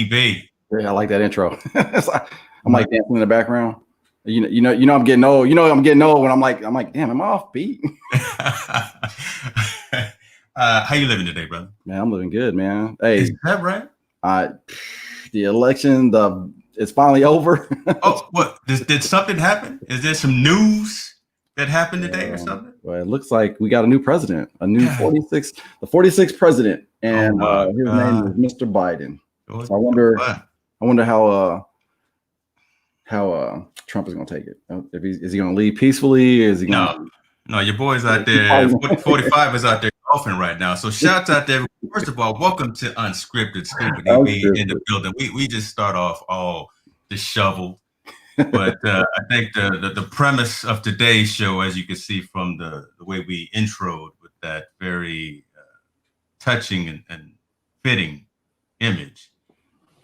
DB. Yeah, I like that intro. I'm like dancing in the background. I'm getting old. I'm getting old when I'm like, damn, am I off beat? How you living today, brother? Man, I'm living good, man. Hey, is that right? The election, it's finally over. Oh, what? Did something happen? Is there some news that happened today or something? Well, it looks like we got a new president, the 46th president, and his name is Mr. Biden. So I wonder how Trump is going to take it. Is he going to leave peacefully? Is he going? No, your boy's out there. 45 is out there golfing right now. So shouts out there. First of all, welcome to Unscripted. Stupid EB in the building. We just start off all disheveled. But I think the premise of today's show, as you can see from the way we introed with that very touching and fitting image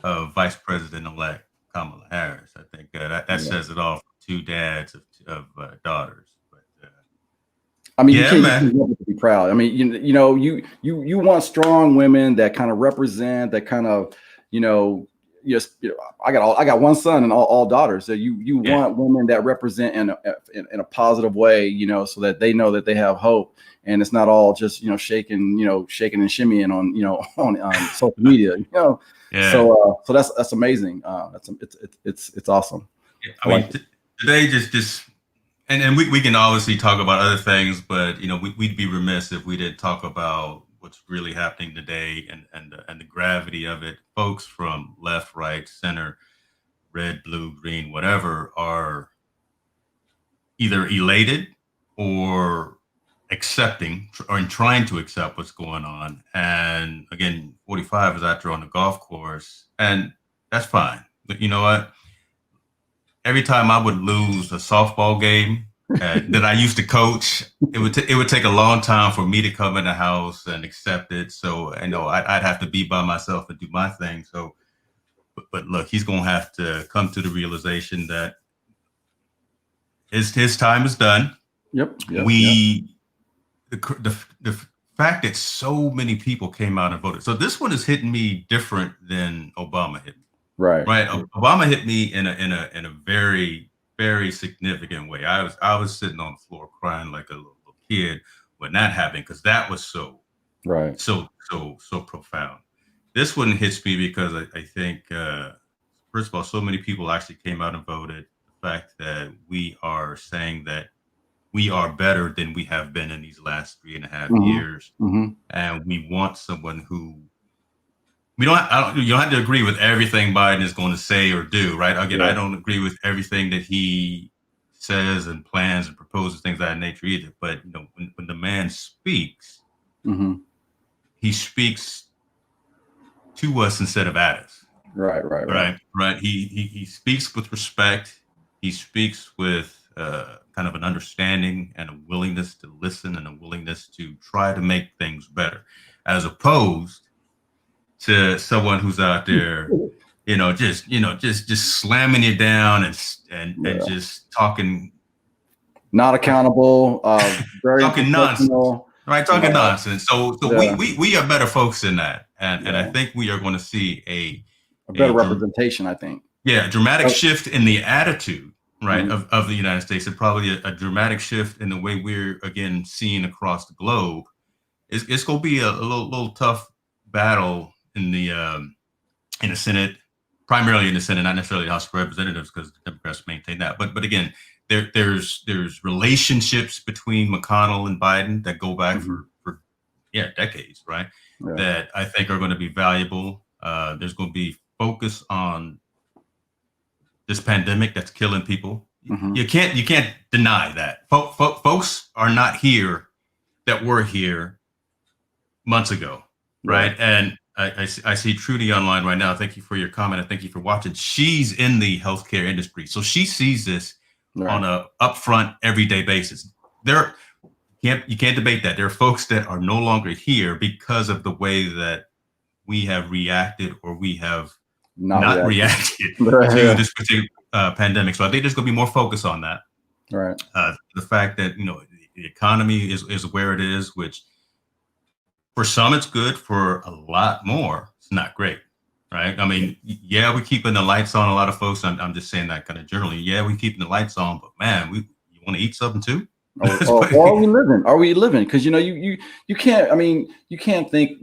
of Vice President-elect Kamala Harris, I think that says it all for two dads of daughters. I mean, you can't be proud. I mean, you want strong women that kind of represent, that kind of, I got one son and all daughters. So you want women that represent in a positive way, so that they know that they have hope, and it's not all just shaking and shimmying on social media. Yeah. So that's amazing. It's awesome. Yeah. I mean, today just. And we can obviously talk about other things, but we'd be remiss if we didn't talk about what's really happening today and the gravity of it. Folks from left, right, center, red, blue, green, whatever, are either elated or accepting or trying to accept what's going on. And again, 45 is out there on the golf course, and that's fine. But you know what? Every time I would lose a softball game that I used to coach, it would take a long time for me to come in the house and accept it. So I'd have to be by myself and do my thing. So, but look, he's gonna have to come to the realization that his time is done. Yep. The fact that so many people came out and voted. So this one is hitting me different than Obama hit me. Right. Obama hit me in a very, very significant way. I was sitting on the floor crying like a little kid when that happened, because that was so profound. This one hits me because I think first of all, so many people actually came out and voted. The fact that we are saying that we are better than we have been in these last 3.5 years, and we want someone who. You don't have to agree with everything Biden is going to say or do, right? Again, I don't agree with everything that he says and plans and proposes, things of that nature either. But when the man speaks, he speaks to us instead of at us. Right. He speaks with respect. He speaks with kind of an understanding and a willingness to listen and a willingness to try to make things better, as opposed to someone who's out there, just slamming you down and just talking, not accountable, very talking nonsense, right? Talking nonsense. So we are better folks than that, and I think we are going to see a better representation. I think, a dramatic shift in the attitude, right, of the United States, and probably a dramatic shift in the way we're again seen across the globe. It's going to be a little tough battle in the Senate, primarily in the Senate, not necessarily the House of Representatives, because the Democrats maintain that. But again, there's relationships between McConnell and Biden that go back for decades, right? Yeah. That I think are going to be valuable. There's going to be focus on this pandemic that's killing people. You can't deny that. Folks are not here that were here months ago, right? And I see Trudy online right now. Thank you for your comment. And thank you for watching. She's in the healthcare industry, so she sees this on a upfront, everyday basis. You can't debate that. There are folks that are no longer here because of the way that we have reacted, or we have not reacted to this particular pandemic. So I think there's going to be more focus on that. Right. The fact that the economy is where it is, which. For some, it's good. For a lot more, it's not great. right? I mean, yeah, we're keeping the lights on. A lot of folks, I'm just saying that kind of generally. Yeah, we're keeping the lights on, but man, you want to eat something too? Or are we living? Are we living? Because you can't. I mean, you can't think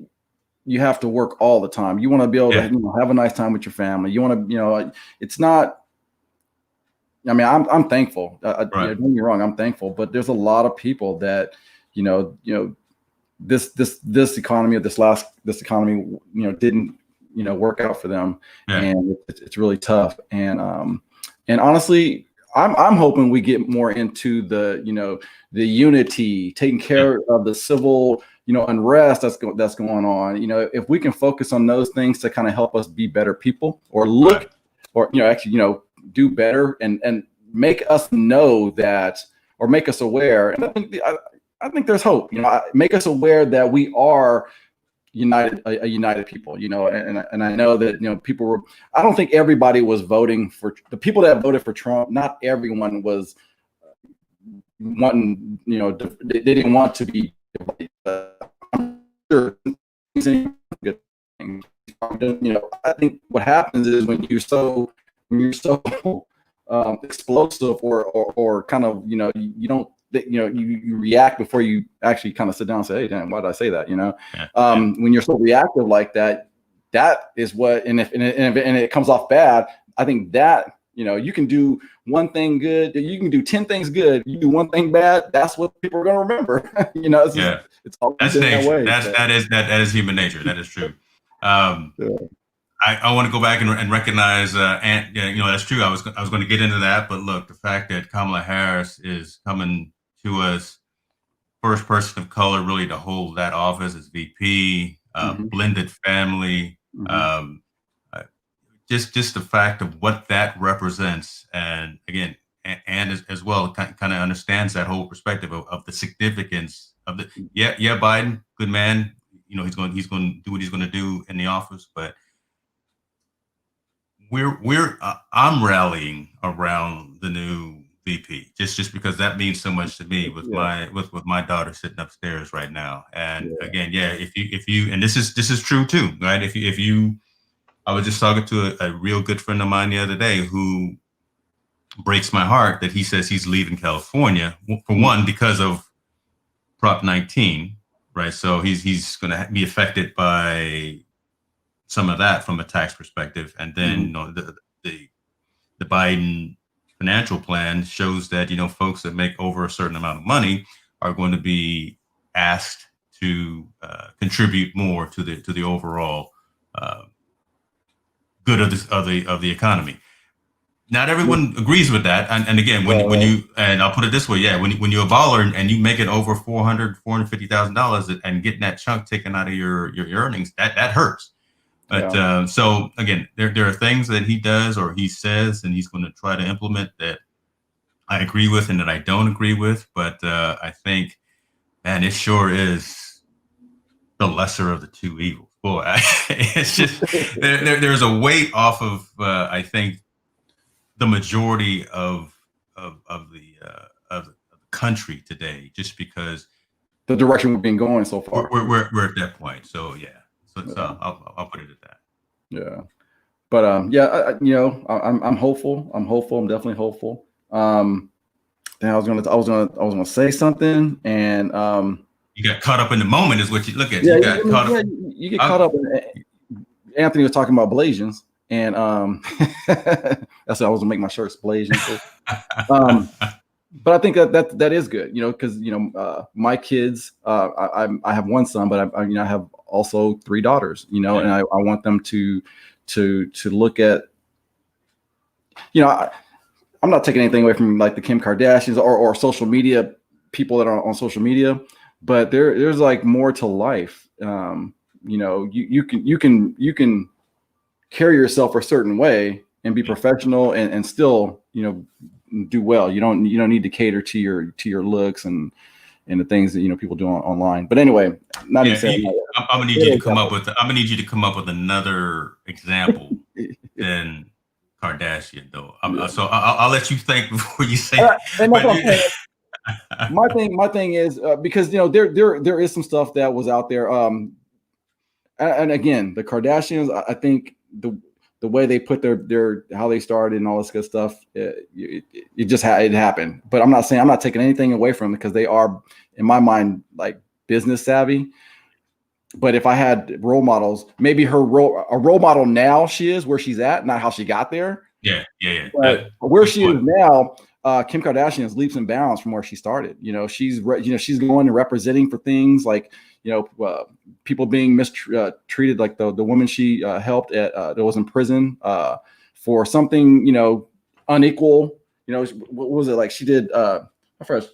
you have to work all the time. You want to be able to have a nice time with your family. You want to it's not. I mean, I'm thankful. Right. Don't get me wrong, I'm thankful, but there's a lot of people that this economy this economy didn't work out for them, and it's really tough. And honestly, I'm hoping we get more into the unity, taking care of the civil unrest that's going on. If we can focus on those things to kind of help us be better people, or look, or actually do better and make us know that, or make us aware. And I think there's hope. Make us aware that we are united, a united people. And I know that people were. I don't think everybody was voting for the people that voted for Trump. Not everyone was wanting. They didn't want to be. I'm sure. Good thing. I think what happens is when you're so explosive or kind of you don't you react before you actually kind of sit down and say, hey, damn, why did I say that? When you're so reactive like that, that is what, and if it comes off bad, I think that you can do one thing good, you can do 10 things good, you do one thing bad, that's what people are going to remember. It's all that's nature. That way. That is human nature. That is true. I want to go back and recognize, and that's true. I was going to get into that, but look, the fact that Kamala Harris is coming to us, first person of color really to hold that office as VP, blended family, just the fact of what that represents, and again, and as well, kind of understands that whole perspective of the significance of the Biden, good man, he's going to do what he's going to do in the office, but I'm rallying around the new VP just because that means so much to me with my daughter sitting upstairs right now. And again, if you and this is true too, right? If you I was just talking to a real good friend of mine the other day who breaks my heart that he says he's leaving California for one because of Prop 19, right? So he's going to be affected by some of that from a tax perspective, and then the Biden financial plan shows that folks that make over a certain amount of money are going to be asked to contribute more to the overall good of the economy. Not everyone agrees with that, and again, when you and I'll put it this way, when you're a baller and you make it over $450,000 and getting that chunk taken out of your earnings, that hurts. But so again, there are things that he does or he says and he's going to try to implement that I agree with and that I don't agree with. But I think, man, it sure is the lesser of the two evils. Boy, it's just there's a weight off of I think the majority of the country today, just because the direction we've been going so far. We're at that point. So yeah. So I'll put it at that. Yeah, but I'm hopeful. I'm definitely hopeful. Then I was gonna say something, and you got caught up in the moment, is what you look at. Yeah, you get caught up. Anthony was talking about Blasians, and that's why I was gonna make my shirts Blasians. But I think that is good, because my kids. I have one son, but I have also 3 daughters, and I want them to look at. I'm not taking anything away from like the Kim Kardashians or social media people that are on social media, but there's like more to life. You can carry yourself a certain way and be professional and still do well. You don't need to cater to your looks and the things that people do online. But anyway, I'm gonna need you to come up with another example than Kardashian, though. So I'll let you think before you say. My thing is because there is some stuff that was out there. And again, the Kardashians, I think the way they put their how they started and all this good stuff, it just it happened. But I'm not taking anything away from them because they are, in my mind, like business savvy. But if I had role models, maybe a role model now, she is where she's at, not how she got there. Yeah. But where she is now, Kim Kardashian is leaps and bounds from where she started. She's going and representing for things like, people being mistreated, like the woman she helped that was in prison for something, unequal. What was it like? She did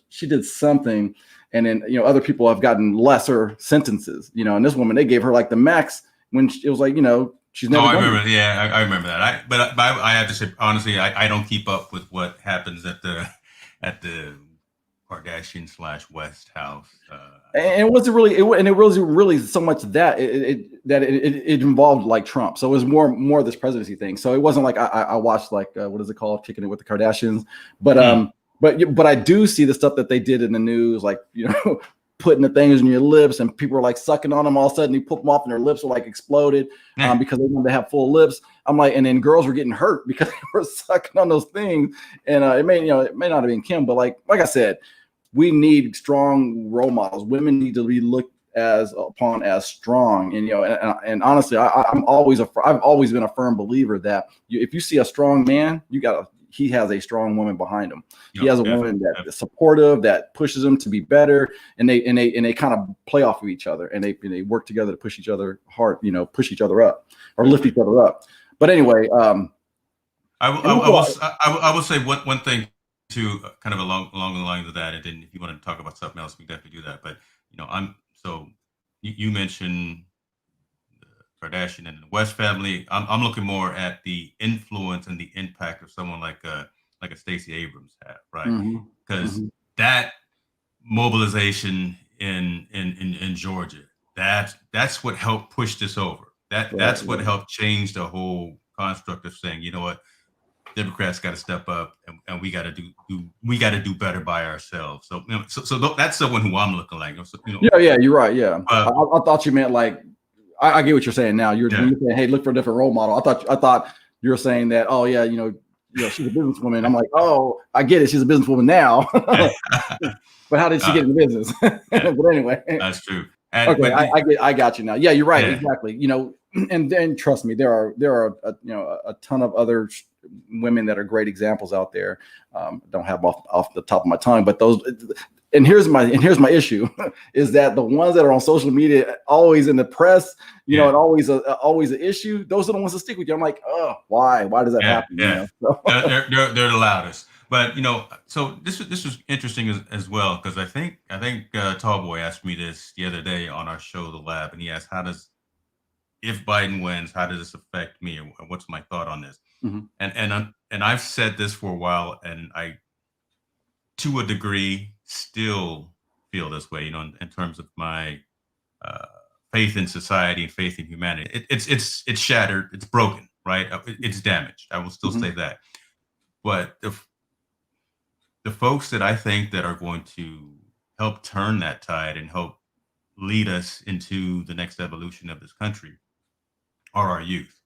she did something, and then other people have gotten lesser sentences. And this woman, they gave her like the max when it was like, she's never. Oh, I remember. Yeah, I remember that. But I have to say honestly, I don't keep up with what happens at the Kardashian / West house. And it wasn't really, and it wasn't really so much that it involved like Trump. So it was more of this presidency thing. So it wasn't like I watched like what is it called, Kicking It with the Kardashians. But but I do see the stuff that they did in the news, like putting the things in your lips, and people were like sucking on them. All of a sudden, they put them off, and their lips were like exploded because they wanted to have full lips. I'm like, and then girls were getting hurt because they were sucking on those things. And it may not have been Kim, but like I said, we need strong role models. Women need to be looked upon as strong. And and honestly, I've always been a firm believer that if you see a strong man, he has a strong woman behind him. He has a woman that's supportive, that pushes him to be better, and they kind of play off of each other, and they work together to push each other hard, push each other up or lift each other up. But anyway, I will say one thing too, kind of along the lines of that, and then if you want to talk about something else, we can definitely do that. But you mentioned the Kardashian and the West family. I'm looking more at the influence and the impact of someone like a Stacey Abrams had, right? Because that mobilization in Georgia, that's what helped push this over. That's what helped change the whole construct of saying, you know what, Democrats got to step up, and we got to do better by ourselves. So so that's someone who I'm looking like. Yeah, you're right. Yeah, I thought you meant like I get what you're saying now. You're saying, hey, look for a different role model. I thought you were saying that. Oh yeah, she's a businesswoman. I'm like, oh, I get it. She's a businesswoman now. But how did she get in the business? But anyway, that's true. Okay, I got you now. Yeah, you're right. Exactly. And then trust me, there are a ton of other women that are great examples out there. Don't have off the top of my tongue, but those. And here's my issue is that the ones that are on social media, always in the press, and always an issue. Those are the ones that stick with you. I'm like, oh, why does that happen? Yeah. They're the loudest. But so this was interesting as well, because I think Tallboy asked me this the other day on our show, The Lab, and he asked, if Biden wins, how does this affect me, or what's my thought on this? And I've said this for a while, and I, to a degree, still feel this way, in terms of my faith in society and faith in humanity. It's shattered, it's broken, right? It's damaged. I will still say that. But the folks that I think that are going to help turn that tide and help lead us into the next evolution of this country are our youth,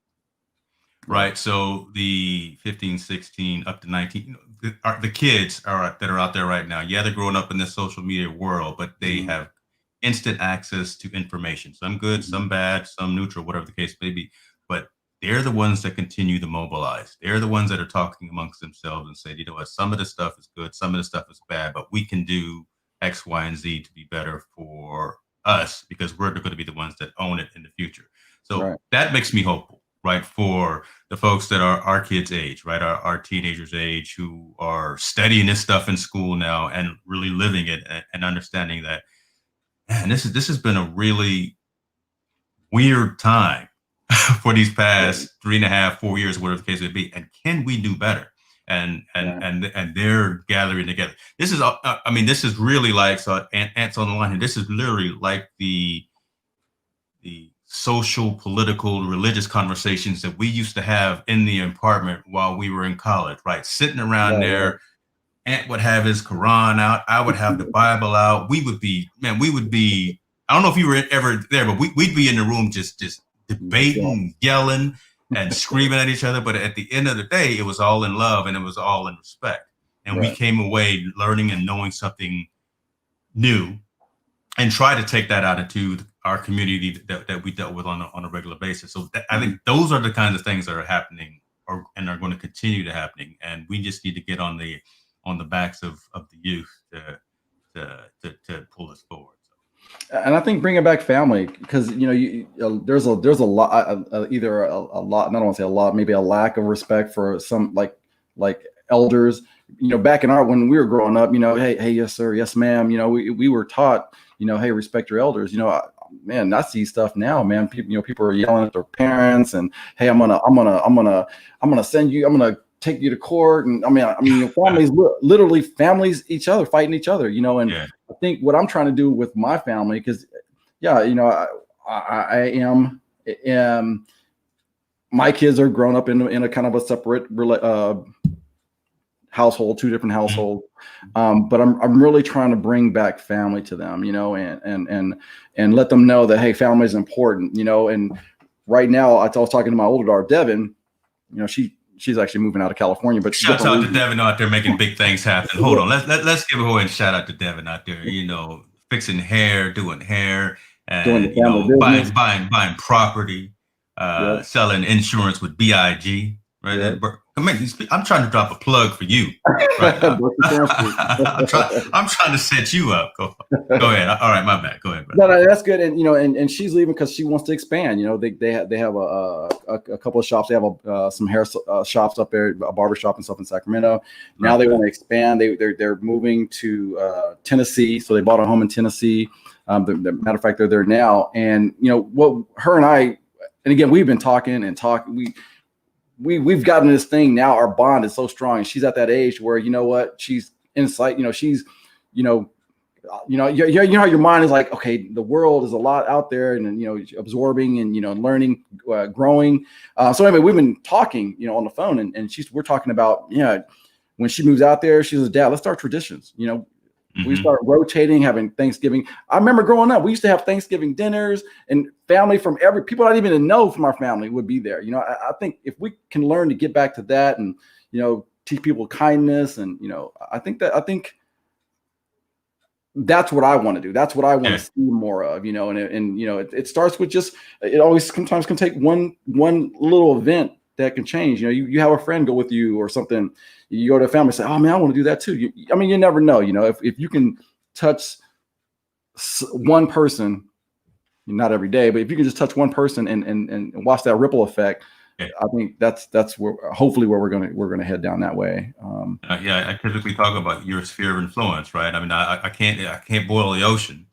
right? So the 15, 16, up to 19, the kids that are out there right now. Yeah, they're growing up in this social media world, but they have instant access to information. Some good, some bad, some neutral, whatever the case may be. But they're the ones that continue to mobilize. They're the ones that are talking amongst themselves and say, you know what, some of the stuff is good, some of the stuff is bad, but we can do X, Y, and Z to be better for us, because we're going to be the ones that own it in the future. So that makes me hopeful, right? For the folks that are our kids' age, right? Our teenagers' age, who are studying this stuff in school now and really living it and understanding that, man, this has been a really weird time for these past 3.5, 4 years, whatever the case may be. And can we do better? And they're gathering together. This is, this is really like, so Ant's on the line here. This is literally like the social, political, religious conversations that we used to have in the apartment while we were in college, right? Sitting around there. Ant would have his Quran out. I would have the Bible out. We would be, I don't know if you were ever there, but we'd be in the room just debating, yelling. and screaming at each other. But at the end of the day, it was all in love and it was all in respect. And we Right. came away learning and knowing something new, and try to take that out into our community that we dealt with on a regular basis. So I think those are the kinds of things that are happening and are going to continue to happening. And we just need to get on the backs of the youth to pull us forward. And I think bringing back family, because there's a lot, either a lot, I don't want to say a lot, maybe a lack of respect for some like elders. Back when we were growing up, hey, yes sir, yes ma'am. We were taught, hey, respect your elders. Man, I see stuff now, man. People are yelling at their parents, and hey, I'm gonna send you, I'm gonna take you to court. And I mean, families, literally families, each other fighting each other. And Yeah. I think what I'm trying to do with my family, because I am, my kids are grown up in a kind of a separate household, two different households. But I'm really trying to bring back family to them, and let them know that, hey, family is important, and right now I was talking to my older daughter, Devin, she's actually moving out of California, but shouts out to Devin out there making big things happen. Hold on. Let's give a and shout out to Devin out there, fixing hair, doing hair, and buying property, selling insurance with BIG. Right. Yeah. I'm trying to drop a plug for you. Right now. I'm trying to set you up. Go ahead. All right, my bad. Go ahead. No, that's good. And and she's leaving because she wants to expand. They have a couple of shops. They have some hair shops up there, a barber shop and stuff in Sacramento. Now they want to expand. They're moving to Tennessee, so they bought a home in Tennessee. The matter of fact, they're there now. And what her and I, and again, we've been talking. We've gotten this thing now. Our bond is so strong, and she's at that age where she's insight. She's how your mind is like, okay, the world is a lot out there, and absorbing and learning, growing. So anyway, we've been talking, on the phone, and we're talking about when she moves out there, she says, Dad, let's start traditions. We start rotating, having Thanksgiving. I remember growing up, we used to have Thanksgiving dinners, and family from people I didn't even know from our family would be there. I think if we can learn to get back to that and, teach people kindness, and, I think that's what I want to do. That's what I want to see more of, and it starts with it always sometimes can take one little event that can change. You have a friend go with you or something. You go to a family and say, oh man, I want to do that too. You never know, if you can touch one person, not every day, but if you can just touch one person and watch that ripple effect, I think that's where hopefully where we're gonna head down that way. I typically talk about your sphere of influence, right? I mean, I can't boil the ocean,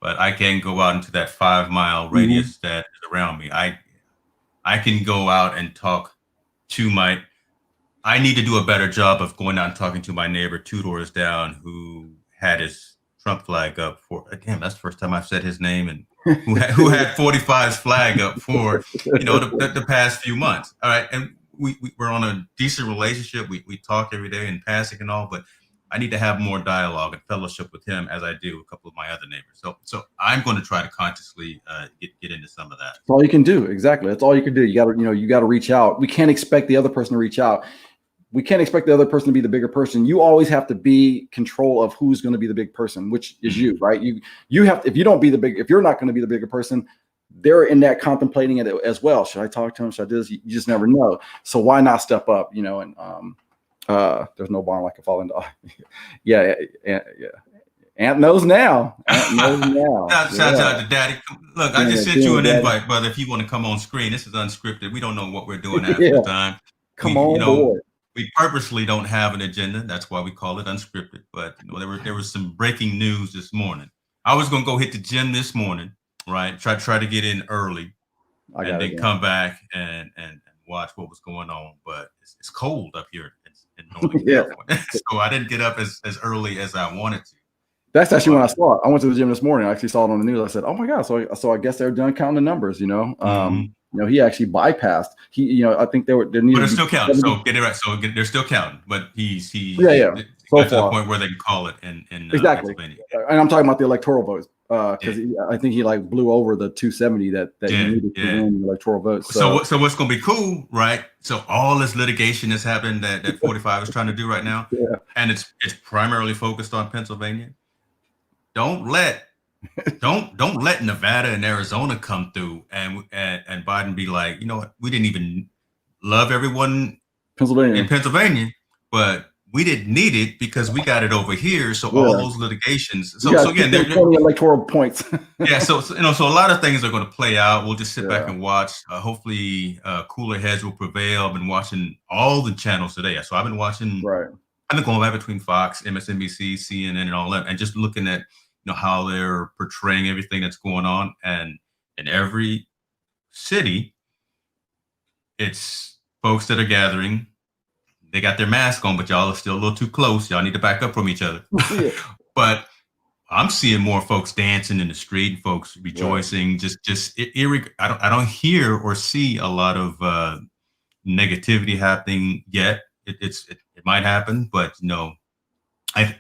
but I can go out into that 5-mile radius that is around me. I can go out and talk to I need to do a better job of going out and talking to my neighbor 2 doors down who had his Trump flag up for, damn, that's the first time I've said his name, and who had 45's flag up for, the past few months. All right. And we're on a decent relationship. We talk every day in passing and all, but I need to have more dialogue and fellowship with him as I do with a couple of my other neighbors. So I'm going to try to consciously get into some of that. That's all you can do. Exactly. That's all you can do. You got to reach out. We can't expect the other person to reach out. We can't expect the other person to be the bigger person. You always have to be control of who's going to be the big person, which is you, right? You have to, if you're not going to be the bigger person, they're in that contemplating it as well. Should I talk to him? Should I do this? You just never know. So why not step up, and there's no barn like a fallen dog. Yeah. Aunt knows now. Shout out to Daddy. Look, I just sent you an invite, brother. If you want to come on screen, this is unscripted. We don't know what we're doing half the time. Come on board. We purposely don't have an agenda. That's why we call it unscripted. But there was some breaking news this morning. I was gonna go hit the gym this morning, right? Try to get in early, and then come back and watch what was going on. But it's cold up here in Northern California, so I didn't get up as early as I wanted to. That's actually when I saw it. I went to the gym this morning. I actually saw it on the news. I said, "Oh my god!" So I guess they're done counting the numbers. He actually bypassed. I think they needed. But they're still counting. So get it right. So they're still counting. But he's so got to the far. point where they can call it in Exactly. Pennsylvania. And I'm talking about the electoral votes because Yeah. I think he like blew over the 270 that you Yeah, needed to yeah. win the electoral votes. So So what's going to be cool, right? So all this litigation that's happened that 45 is trying to do right now, yeah, and it's primarily focused on Pennsylvania. Don't let Nevada and Arizona come through and Biden be like, you know what, we didn't even love everyone in Pennsylvania. Pennsylvania, but we didn't need it because we got it over here. So all Yeah, those litigations. you So got to again, keep them 20 electoral points. yeah. So so a lot of things are going to play out. We'll just sit back Yeah, and watch. Hopefully, cooler heads will prevail. I've been watching all the channels today. So I've been watching. right. I've been going back between Fox, MSNBC, CNN, and all that, and just looking at how they're portraying everything that's going on, and in every city, it's folks that are gathering. They got their mask on, but y'all are still a little too close. Y'all need to back up from each other. Yeah, But I'm seeing more folks dancing in the street, folks right. rejoicing. I don't hear or see a lot of negativity happening yet. It might happen, but I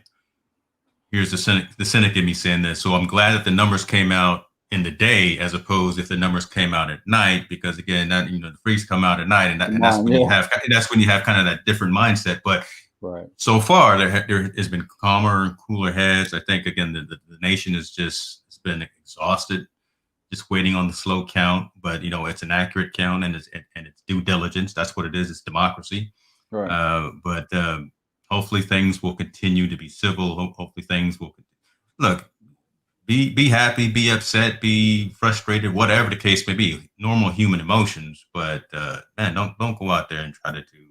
here's the cynic in me saying this. So I'm glad that the numbers came out in the day as opposed if the numbers came out at night, because again, that the freaks come out at night, and that's when you Yeah, have kind of that different mindset. But right. so far there has been calmer and cooler heads. I think again the nation is just it's been exhausted, just waiting on the slow count. But it's an accurate count, and it's due diligence. That's what it is. It's democracy. Right. But hopefully things will continue to be civil. Hopefully things will look. Be happy, be upset, be frustrated, whatever the case may be. Normal human emotions, but man, don't go out there and try to do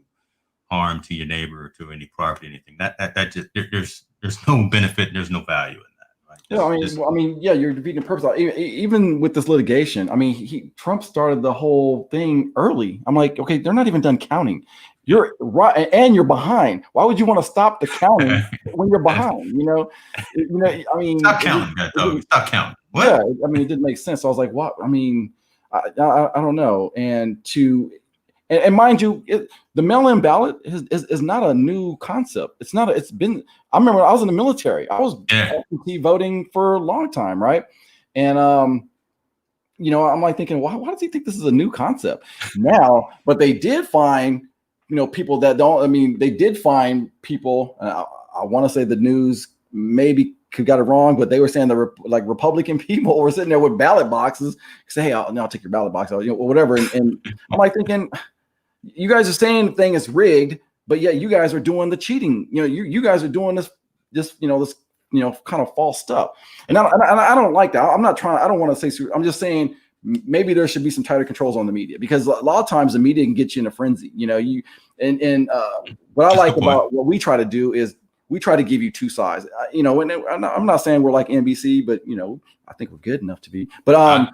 harm to your neighbor or to any property, anything. That just there's no benefit, there's no value in that, right? Yeah, I mean, yeah, you're defeating the purpose. Even with this litigation, I mean, Trump started the whole thing early. I'm like, okay, they're not even done counting. You're right, and you're behind. Why would you want to stop the counting when you're behind? I mean, Stop counting, stop counting. What? yeah, I mean, it didn't make sense. So I was like, what? I mean, I don't know. And mind you, the mail-in ballot is not a new concept. It's not. It's been. I remember I was in the military. I was absentee voting for a long time, right? And I'm like thinking, why does he think this is a new concept now? But they did find, people that don't. I mean, they did find people. I want to say the news maybe got it wrong, but they were saying that Republican people were sitting there with ballot boxes. Say, hey, I'll take your ballot box, whatever. And I'm like thinking, you guys are saying the thing is rigged, but yet you guys are doing the cheating. You guys are doing this kind of false stuff. And I don't like that. I'm not trying. I don't want to say. I'm just saying maybe there should be some tighter controls on the media, because a lot of times the media can get you in a frenzy. What I like about what we try to do is we try to give you two sides. And I'm not saying we're like NBC, but I think we're good enough to be. But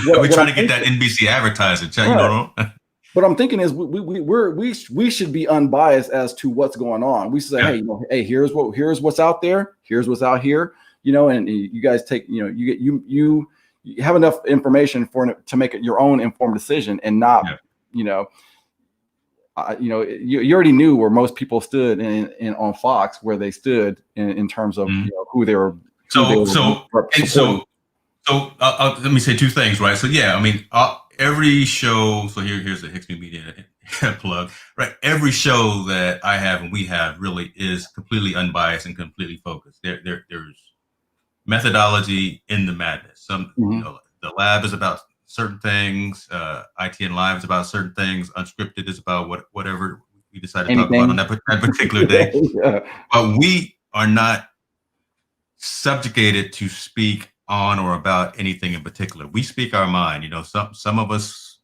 we're trying to get that NBC advertising. Right. What I'm thinking is we should be unbiased as to what's going on. We say, hey, here's what's out there, here's what's out here, and you guys take, you have enough information to make it your own informed decision, and not, you already knew where most people stood in on Fox, where they stood in terms of who they were. So let me say two things, right? So yeah, I mean, every show. So here's the Hicks New Media plug, right? Every show that I have and we have really is completely unbiased and completely focused. There's methodology in the madness. The lab is about certain things. ITN Live is about certain things. Unscripted is about whatever we decide to talk about on that particular day. Yeah. But we are not subjugated to speak on or about anything in particular. We speak our mind. Some of us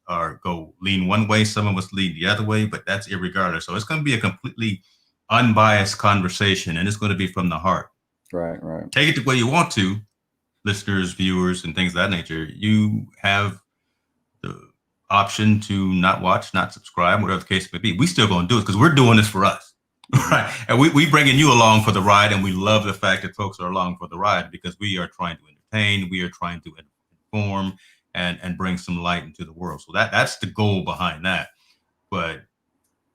lean one way, some of us lean the other way, but that's irregardless. So it's going to be a completely unbiased conversation, and it's going to be from the heart. Right. Take it the way you want to, listeners, viewers, and things of that nature. You have the option to not watch, not subscribe, whatever the case may be. We still going to do it because we're doing this for us. Right. And we bringing you along for the ride, and we love the fact that folks are along for the ride, because we are trying to entertain, we are trying to inform and bring some light into the world. So that's the goal behind that. But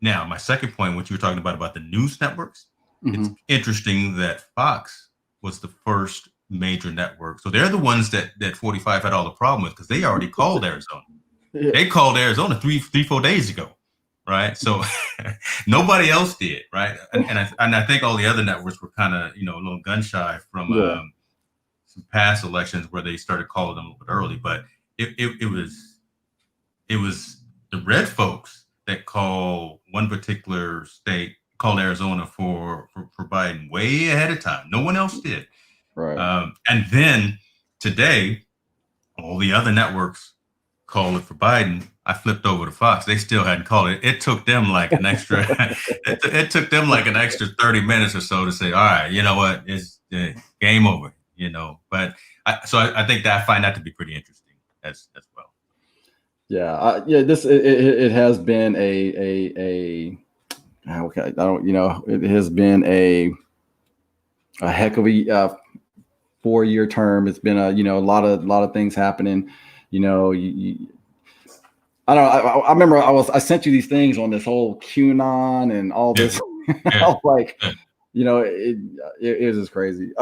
now my second point, what you were talking about the news networks, it's Mm-hmm. interesting that Fox was the first major network. So they're the ones that 45 had all the problem with because they already called Arizona. Yeah. They called Arizona 4 days ago, right? So nobody else did, right? And I think all the other networks were kind of, a little gun shy from Yeah. some past elections where they started calling them a little bit early. But it was the red folks that called one particular state, called Arizona for Biden way ahead of time. No one else did. Right. And then today, all the other networks call it for Biden. I flipped over to Fox. They still hadn't called it. It took them like an extra. it took them like an extra 30 minutes or so to say, all right, you know what, it's game over. But I think that I find that to be pretty interesting as well. Yeah. This it has been a okay. I don't. It has been a heck of a 4-year term. It's been a lot of things happening. I don't know. I remember I sent you these things on this whole QAnon and all this. I was like, it was just crazy.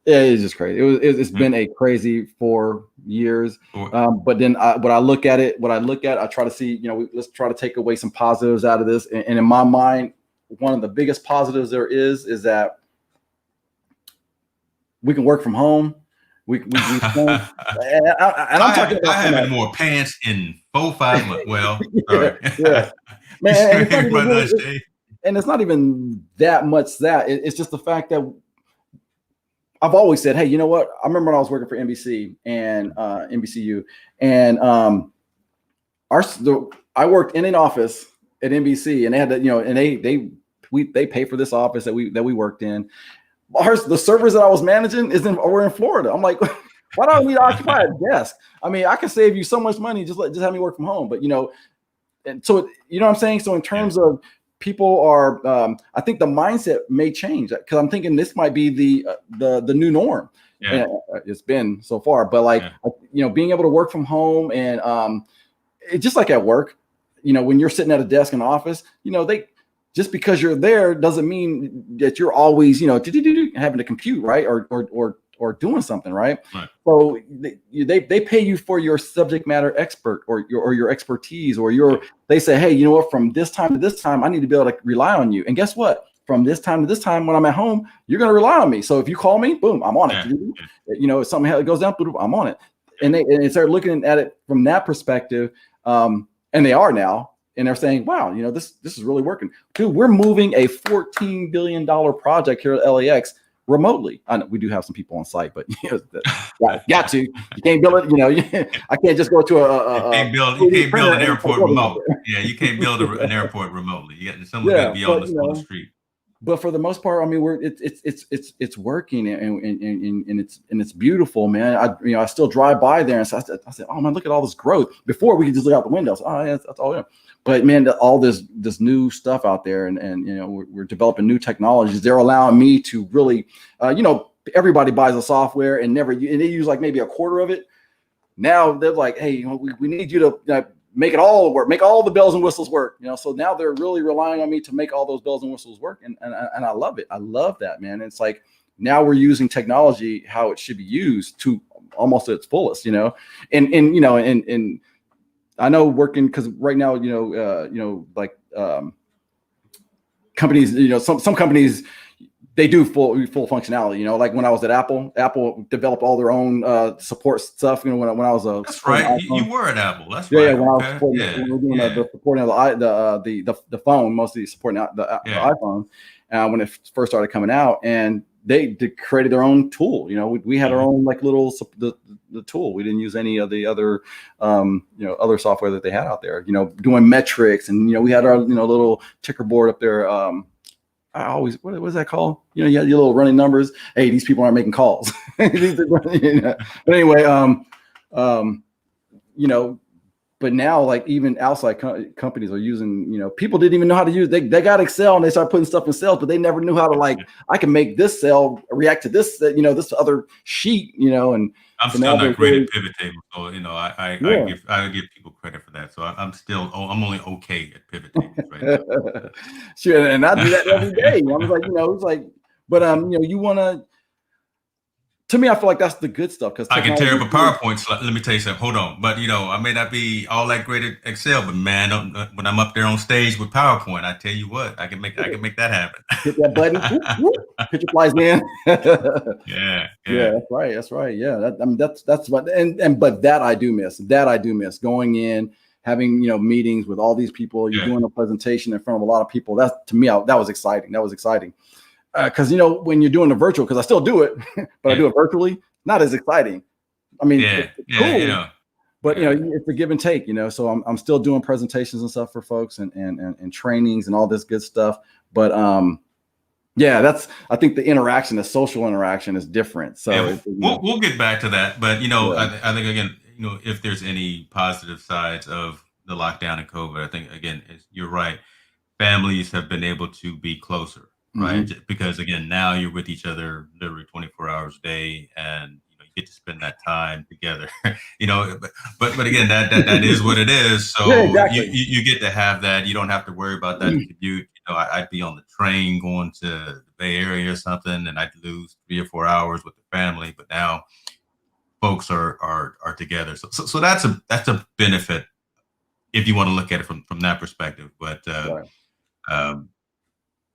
It's just crazy. It's been a crazy 4 years. But then when I look at it, I try to see, let's try to take away some positives out of this. And in my mind, one of the biggest positives there is that we can work from home. We can, and I'm talking about I haven't more pants in 4-5 months. Well, yeah. Man, and it's not even that much that it's just the fact that I've always said, hey, you know what? I remember when I was working for NBC and NBCU, and I worked in an office at NBC, and they had to, and they pay for this office that we worked in. The servers that I was managing were in Florida. I'm like, why do I need to occupy a desk? I mean, I can save you so much money. Just have me work from home. But and so you know what I'm saying. So in terms of people are, I think the mindset may change because I'm thinking this might be the new norm. Yeah. It's been so far, but being able to work from home and it's just like at work. When you're sitting at a desk in the office, just because you're there doesn't mean that you're always, having to compute, right? Or doing something, right? So they pay you for your subject matter expert or your expertise they say, hey, you know what? From this time to this time, I need to be able to rely on you. And guess what? From this time to this time, when I'm at home, you're going to rely on me. So if you call me, boom, I'm on it. If something goes down, boom, I'm on it. And they start looking at it from that perspective. And they are now. And they're saying, wow, this is really working. Dude, we're moving a $14 billion project here at LAX remotely. I know we do have some people on site, but got to. You can't build it. I can't just go to you can't build an airport remote. Yeah, you can't build an airport remotely. Someone's got to be on the street. But for the most part, I mean, it's working and it's beautiful, man. I still drive by there and so I said, oh man, look at all this growth. Before we could just look out the windows. Oh yeah, that's all. Yeah. But man, all this new stuff out there, and we're developing new technologies. They're allowing me to really, everybody buys the software and they use like maybe a quarter of it. Now they're like, hey, we need you to make it all work, make all the bells and whistles work. So now they're really relying on me to make all those bells and whistles work, and I love it. I love that, man. It's like now we're using technology how it should be used to almost at its fullest, and I know working because right now, companies, some companies, they do full functionality. Like when I was at Apple developed all their own support stuff. When I was that's right. You were at Apple. That's right. Yeah, when I was supporting, when we were doing the supporting of the phone, mostly supporting the iPhone when it first started coming out, and they created their own tool. We had our own like little the tool. We didn't use any of the other other software that they had out there. Doing metrics, and we had our little ticker board up there. I always what is that called? You had your little running numbers. Hey, these people aren't making calls. But anyway, But now, like even outside companies are using, people didn't even know how to use. They got Excel and they started putting stuff in cells, but they never knew how to like. I can make this cell react to this, this other sheet, and I'm so still now not great at pivot tables, so I give people credit for that. So I'm only okay at pivot tables right now. Sure, and I do that every day. I was like, it's like, but you want to. To me, I feel like that's the good stuff because I can tear up a PowerPoint slide. Let me tell you something. Hold on, but I may not be all that great at Excel, but man, when I'm up there on stage with PowerPoint, I tell you what, I can make that happen. Hit that button. Whoop, whoop, picture flies in. Yeah, that's right. Yeah, that's what, but that I do miss. Going in, having meetings with all these people. You're doing a presentation in front of a lot of people. That to me, that was exciting. Because when you're doing the virtual, because I still do it, but I do it virtually, not as exciting. I mean, it's cool, but it's a give and take. So I'm still doing presentations and stuff for folks and trainings and all this good stuff. But I think the social interaction is different. So we'll get back to that. But I think again, if there's any positive sides of the lockdown and COVID, I think again, you're right. Families have been able to be closer. Right. Mm-hmm. Because again, now you're with each other literally 24 hours a day and you get to spend that time together, but again, that is what it is. So exactly. you get to have that. You don't have to worry about that commute. I'd be on the train going to the Bay Area or something and I'd lose 3 or 4 hours with the family. But now folks are together. So that's a benefit if you want to look at it from that perspective. But,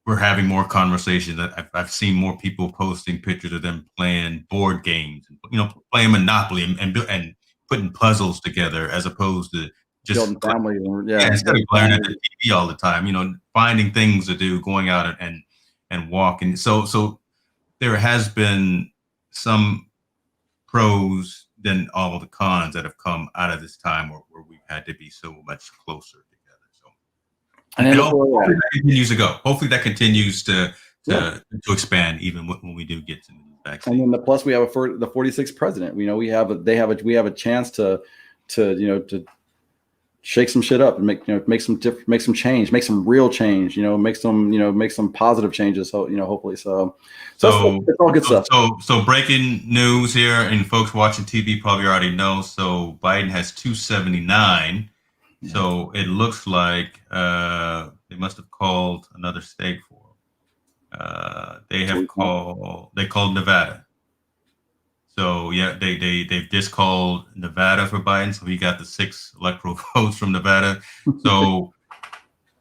we're having more conversations. I've seen more people posting pictures of them playing board games, playing Monopoly and putting puzzles together as opposed to just building family. Instead of glaring at the TV all the time, finding things to do, going out and walking. So there has been some pros than all the cons that have come out of this time where we've had to be so much closer. And hopefully that continues to go. Hopefully that continues to expand even when we do get to the vaccine. And then plus we have the 46th president. We have a chance to shake some shit up and make some change, make some real change. Make some positive changes. So hopefully it's all good stuff. So breaking news here, and folks watching TV probably already know. So Biden has 279. So it looks like they must have called another state for him. They called Nevada. So they've just called Nevada for Biden. So he got the 6 electoral votes from Nevada. So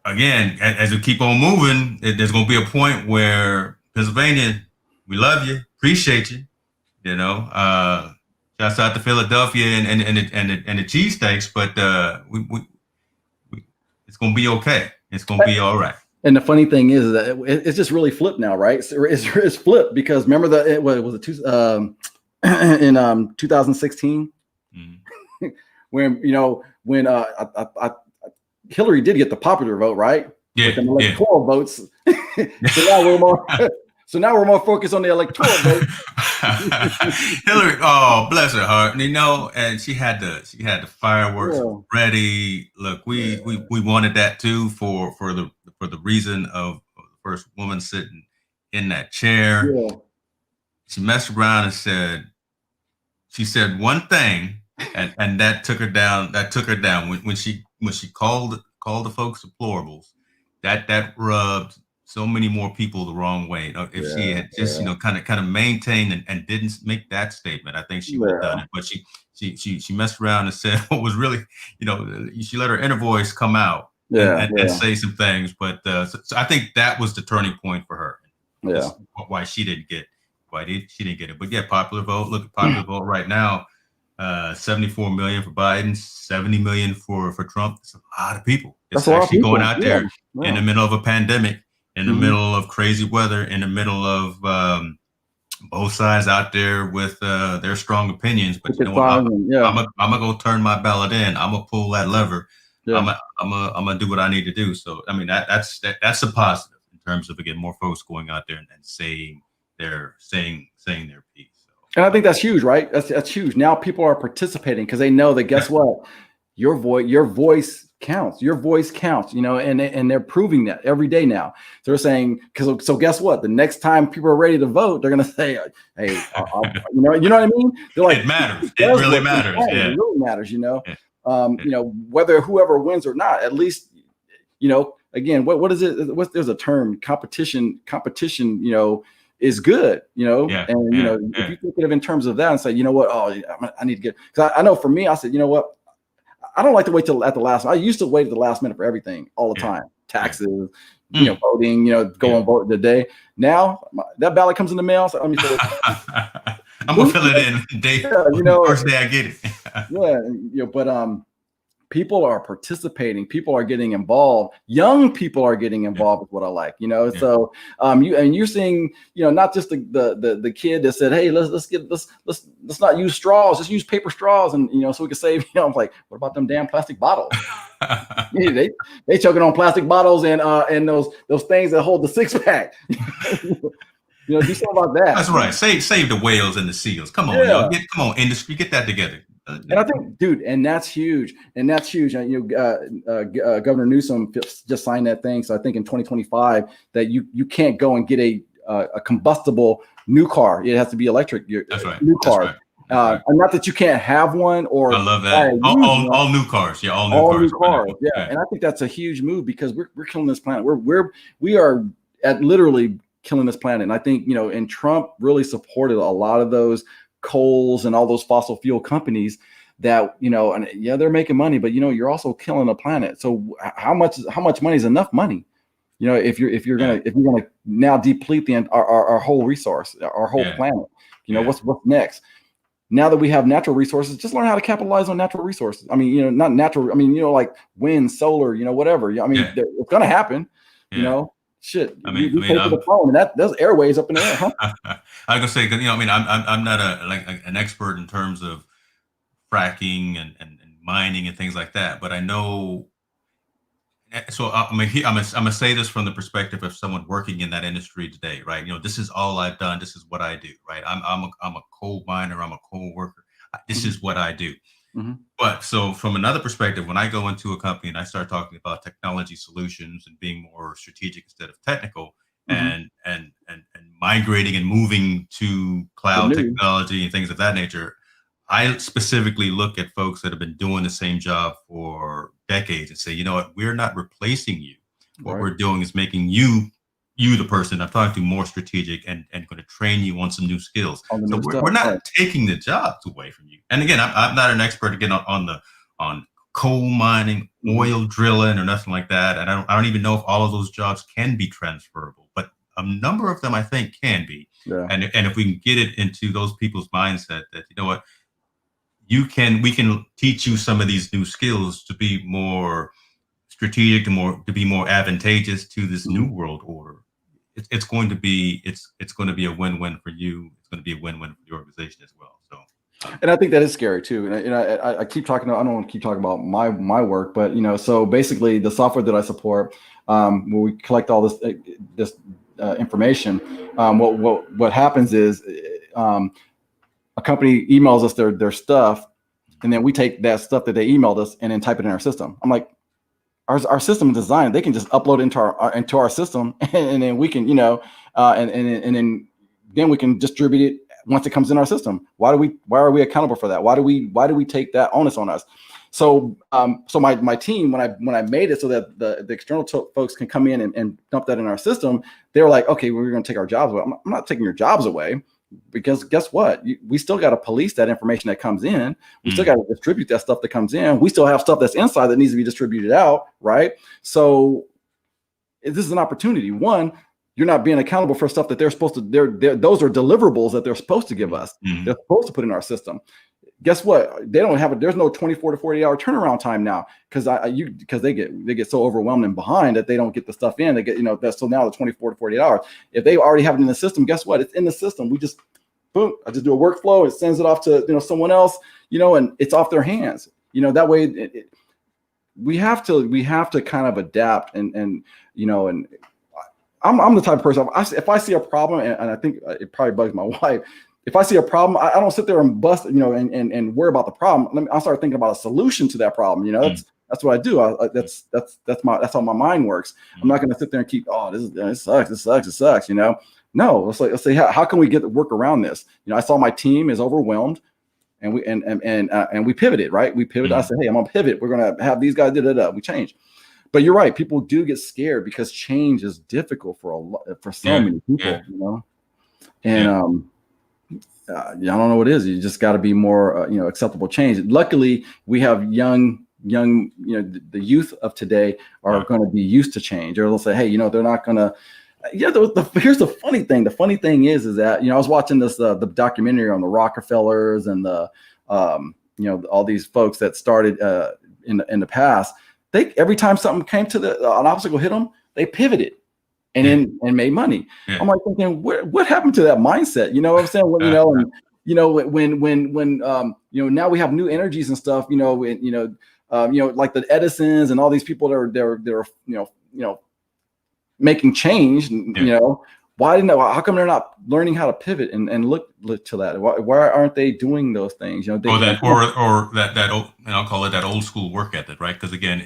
again, as we keep on moving, there's going to be a point where Pennsylvania, we love you, appreciate you, Shouts out to Philadelphia and the cheesesteaks, but it's gonna be okay. It's gonna be all right. And the funny thing is that it's just really flipped now, right? So it's flipped because remember in 2016 when Hillary did get the popular vote, right? Yeah, with the electoral votes. So now we're more focused on the electoral vote. Hillary, bless her heart, and she had the fireworks ready. Look, we wanted that too for the reason of the first woman sitting in that chair. Yeah. She messed around and she said one thing, and that took her down. When she called the folks deplorables. That rubbed so many more people the wrong way. If she had just kind of maintained and didn't make that statement, I think she would have done it. But she messed around and said what was really, she let her inner voice come out and say some things. But so I think that was the turning point for her. Yeah, why she didn't get it. But popular vote. Look at popular vote right now. 74 million for Biden, 70 million for Trump. It's a lot of people. It's actually going out there in the middle of a pandemic, in the middle of crazy weather, in the middle of both sides out there with their strong opinions. But you know what? I'm gonna go turn my ballot in. I'm gonna pull that lever. Yeah. I'm gonna do what I need to do. So I mean that's a positive in terms of again more folks going out there and saying their piece. And I think that's huge, right? That's huge. Now people are participating because they know that guess what? your voice counts. Your voice counts, and they're proving that every day now. So they're saying, so guess what? The next time people are ready to vote, they're going to say, hey, you know what I mean? They're like, it matters. It really matters. Yeah. It really matters, Yeah. Whether whoever wins or not, at least, again, what is it? There's a term, competition, is good, Yeah. and, if you think of it in terms of that and say, you know what, I need to get, because I know for me, I said, you know what, I don't like to wait till at the last. I used to wait at the last minute for everything all the time. Taxes, voting, go and vote the day. Now that ballot comes in the mail. So let me fill it. I'm gonna fill it in day. First day I get it. But people are participating. People are getting involved. Young people are getting involved with what I like. So you're seeing, not just the kid that said, hey, let's not use straws, just use paper straws, and so we can save. I'm like, what about them damn plastic bottles? they choking on plastic bottles and those things that hold the 6-pack. Do something about that. That's right. Save the whales and the seals. Come on, come on, industry, get that together. And I think, dude, and that's huge. Governor Newsom just signed that thing. So I think in 2025 that you can't go and get a combustible new car. It has to be electric. That's right. New car. Right. And not that you can't have one or. I love that. All new cars. Yeah, all new cars. Yeah, and I think that's a huge move because we're killing this planet. We are literally killing this planet. And I think and Trump really supported a lot of those coals and all those fossil fuel companies that they're making money, but you're also killing the planet. So how much money is enough money? If you're gonna now deplete our whole resource, our whole planet. What's next? Now that we have natural resources, just learn how to capitalize on natural resources. I mean, not natural. I mean, like wind, solar, whatever. I mean, it's gonna happen. Shit. I mean, take to the phone, and those airways up in the air, huh? I was gonna say, I'm not an expert in terms of fracking and mining and things like that, but I know. So I'm gonna say this from the perspective of someone working in that industry today, right? This is all I've done. This is what I do, right? I'm a coal miner. I'm a coal worker. This is what I do. Mm-hmm. But so from another perspective, when I go into a company and I start talking about technology solutions and being more strategic instead of technical, and migrating and moving to cloud technology and things of that nature, I specifically look at folks that have been doing the same job for decades and say, you know what, we're not replacing you. What we're doing is making you the person I'm talking to more strategic and going to train you on some new skills. So we're not taking the jobs away from you. And again, I'm not an expert again on coal mining, oil drilling, or nothing like that. And I don't even know if all of those jobs can be transferable, but a number of them I think can be. Yeah. And if we can get it into those people's mindset that, you know what, we can teach you some of these new skills to be more strategic, to be more advantageous to this new world order. It's going to be a win-win for you. It's going to be a win-win for the organization as well. So, and I think that is scary too. And I keep talking. I don't want to keep talking about my work, but so basically the software that I support, where we collect all this information. What happens is a company emails us their stuff, and then we take that stuff that they emailed us and then type it in our system. I'm like, our system is designed. They can just upload it into our system, and then we can, and then we can distribute it once it comes in our system. Why are we accountable for that? Why do we take that onus on us? So my team, when I made it so that the external folks can come in and dump that in our system, they were like, okay, we're going to take our jobs away. I'm not taking your jobs away. Because guess what? We still got to police that information that comes in. We still got to distribute that stuff that comes in. We still have stuff that's inside that needs to be distributed out, right? So this is an opportunity. One, you're not being accountable for stuff that they're supposed to. Those are deliverables that they're supposed to give us. Mm-hmm. They're supposed to put in our system. Guess what? They don't have there's no 24 to 40 hour turnaround time now because they get so overwhelmed and behind that they don't get the stuff in. They get so now the 24 to 48 hours. If they already have it in the system, guess what? It's in the system. We just boom. I just do a workflow. It sends it off to someone else. And it's off their hands. That way we have to kind of adapt and I'm the type of person. If I see a problem and I think it probably bugs my wife. if I see a problem, I don't sit there and bust, and worry about the problem. I start thinking about a solution to that problem. That's what I do. That's how my mind works. I'm not going to sit there and keep, oh, this sucks. No, let's say how can we work around this? I saw my team is overwhelmed, and we pivoted, right? We pivoted. I said, hey, I'm gonna pivot. We're gonna have these guys. We changed. But you're right. People do get scared because change is difficult for so many people. And I don't know what it is. You just got to be more, acceptable change. Luckily, we have young, the youth of today are going to be used to change. Or they'll say, hey, they're not going to. Here's the funny thing. The funny thing is that I was watching this the documentary on the Rockefellers and the all these folks that started in the past. They every time something came to an obstacle hit them, they pivoted and made money. Yeah. I'm like thinking, what happened to that mindset? You know what I'm saying? When now we have new energies and stuff. Like the Edisons and all these people that are making change. Why how come they're not learning how to pivot and look to that? Why aren't they doing those things? Or that old, I'll call it that old school work ethic, right? Because again,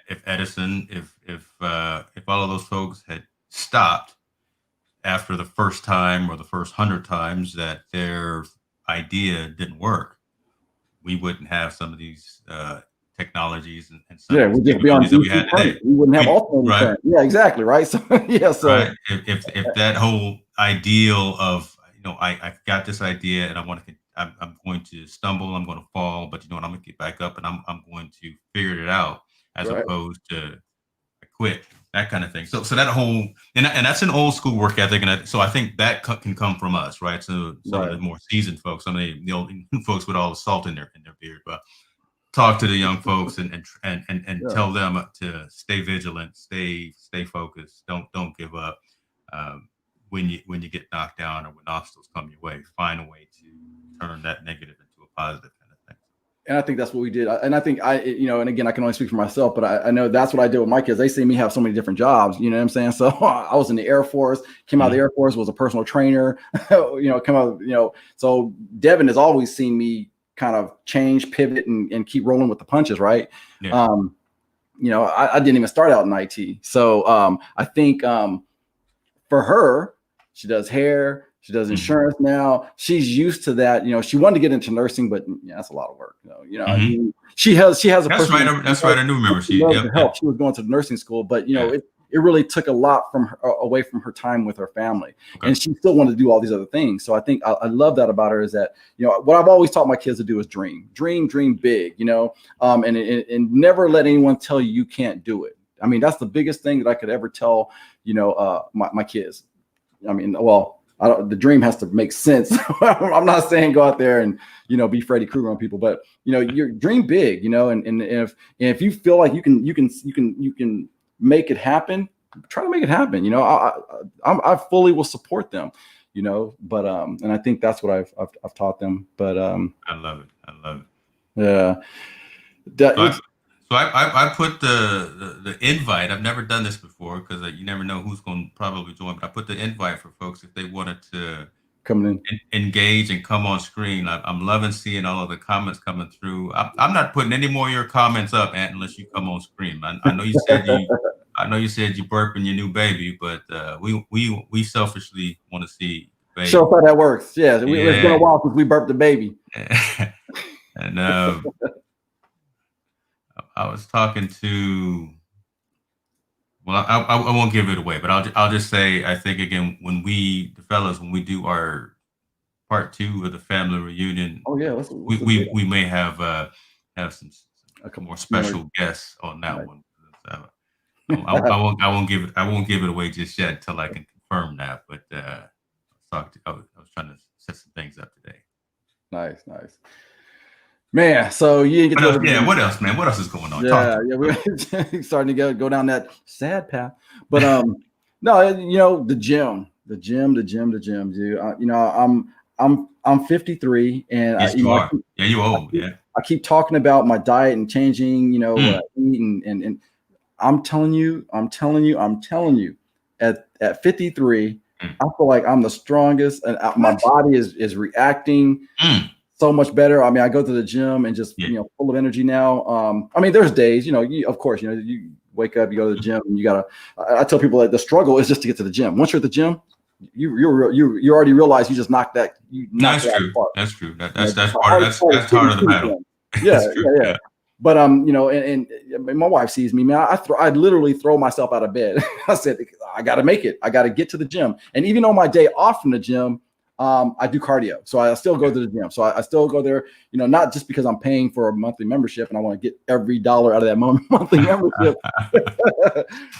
if Edison, if all of those folks had stopped after the first time or the first 100 times that their idea didn't work, we wouldn't have some of these technologies and some we'd just be on that we had today. We wouldn't have alternating current. Yeah, exactly, right. So right. If that whole ideal of I got this idea and I'm going to stumble, I'm going to fall, but I'm going to get back up and I'm going to figure it out as opposed to quit, that kind of thing. So that whole and that's an old school work ethic, and so I think that can come from us, right? So some of the more seasoned folks, some of the old folks with all the salt in their beard, but talk to the young folks and tell them to stay vigilant, stay focused, don't give up. When you get knocked down or when obstacles come your way, find a way to turn that negative into a positive kind of thing. And I think that's what we did. And I think and again, I can only speak for myself, but I know that's what I did with my kids. They see me have so many different jobs, you know what I'm saying? So I was in the Air Force, came out of the Air Force, was a personal trainer, so Devin has always seen me kind of change, pivot, and keep rolling with the punches, right? Yeah. I didn't even start out in IT. So I think for her, she does hair, she does insurance now. She's used to that. She wanted to get into nursing, but that's a lot of work. She has a that's right. That's right. I do remember she help. She was going to nursing school, but it really took a lot from her away from her time with her family, and she still wanted to do all these other things. So I think I love that about her is that what I've always taught my kids to do is dream big, and never let anyone tell you can't do it. I mean, that's the biggest thing that I could ever tell my kids. I mean, the dream has to make sense. I'm not saying go out there and be Freddy Krueger on people, but you dream big, and if you feel like you can make it happen, try to make it happen. I fully will support them, but and I think that's what I've taught them. But I love it. Yeah. So I put the invite. I've never done this before because you never know who's going to probably join. But I put the invite for folks if they wanted to come in, engage and come on screen. I'm loving seeing all of the comments coming through. I'm not putting any more of your comments up, Ant, unless you come on screen. I know you said you burping your new baby, but we selfishly want to see the baby. Show us how that works. Yeah, it's been a while since we burped the baby. And I was talking to. Well, I won't give it away, but I'll just say I think again when we do our part 2 of the family reunion. Oh yeah, we may have some more special guests on that one. I won't give it away just yet until I can confirm that. But I was trying to set some things up today. Nice. Man, so you didn't get what else, man? What else is going on? We're starting to go down that sad path. But no, the gym, dude. I'm 53, and yes, you are. You old. I keep talking about my diet and changing, what I eat, and I'm telling you, at 53, Mm. I feel like I'm the strongest, and my body is reacting so much better. I mean, I go to the gym and just full of energy now. I mean, there's days, of course, you wake up, you go to the gym, and you gotta. I tell people that the struggle is just to get to the gym. Once you're at the gym, you already realize you just knocked that. That's true. That's true. That's part of the battle. Yeah, yeah. But and my wife sees me, man. I literally throw myself out of bed. I said, I got to make it. I got to get to the gym. And even on my day off from the gym, I do cardio. So I still go to the gym. So I still go there, not just because I'm paying for a monthly membership and I want to get every dollar out of that monthly membership.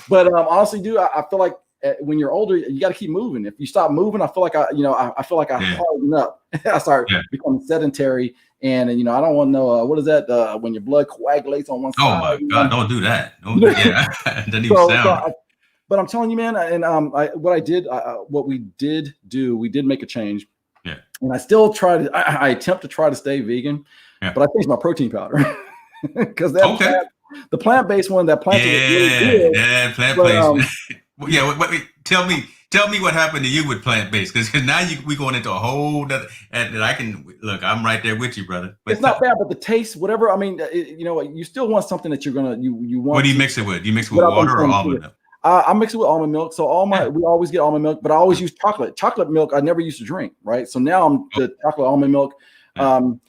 But honestly, dude, I feel like when you're older, you got to keep moving. If you stop moving, I feel like I feel like I harden up. I start becoming sedentary. And I don't want to know what is that when your blood coagulates on one side. Oh my God! Don't do that. Don't do that. Doesn't even sound. But I'm telling you, man, and what we did do, we did make a change. Yeah. And I still try to. I attempt to try to stay vegan. Yeah. But I changed my protein powder because the plant-based one that planted was really good. Yeah, plant-based. Wait, tell me what happened to you with plant-based, because now we going into a whole other, and I can look. I'm right there with you, brother. But it's not bad, but the taste, whatever. I mean, you still want something that you're gonna you want. What do you mix it with? Do you mix it with water or almond milk? I mix it with almond milk. So we always get almond milk, but I always use chocolate milk. I never used to drink, right? So now I'm the chocolate almond milk.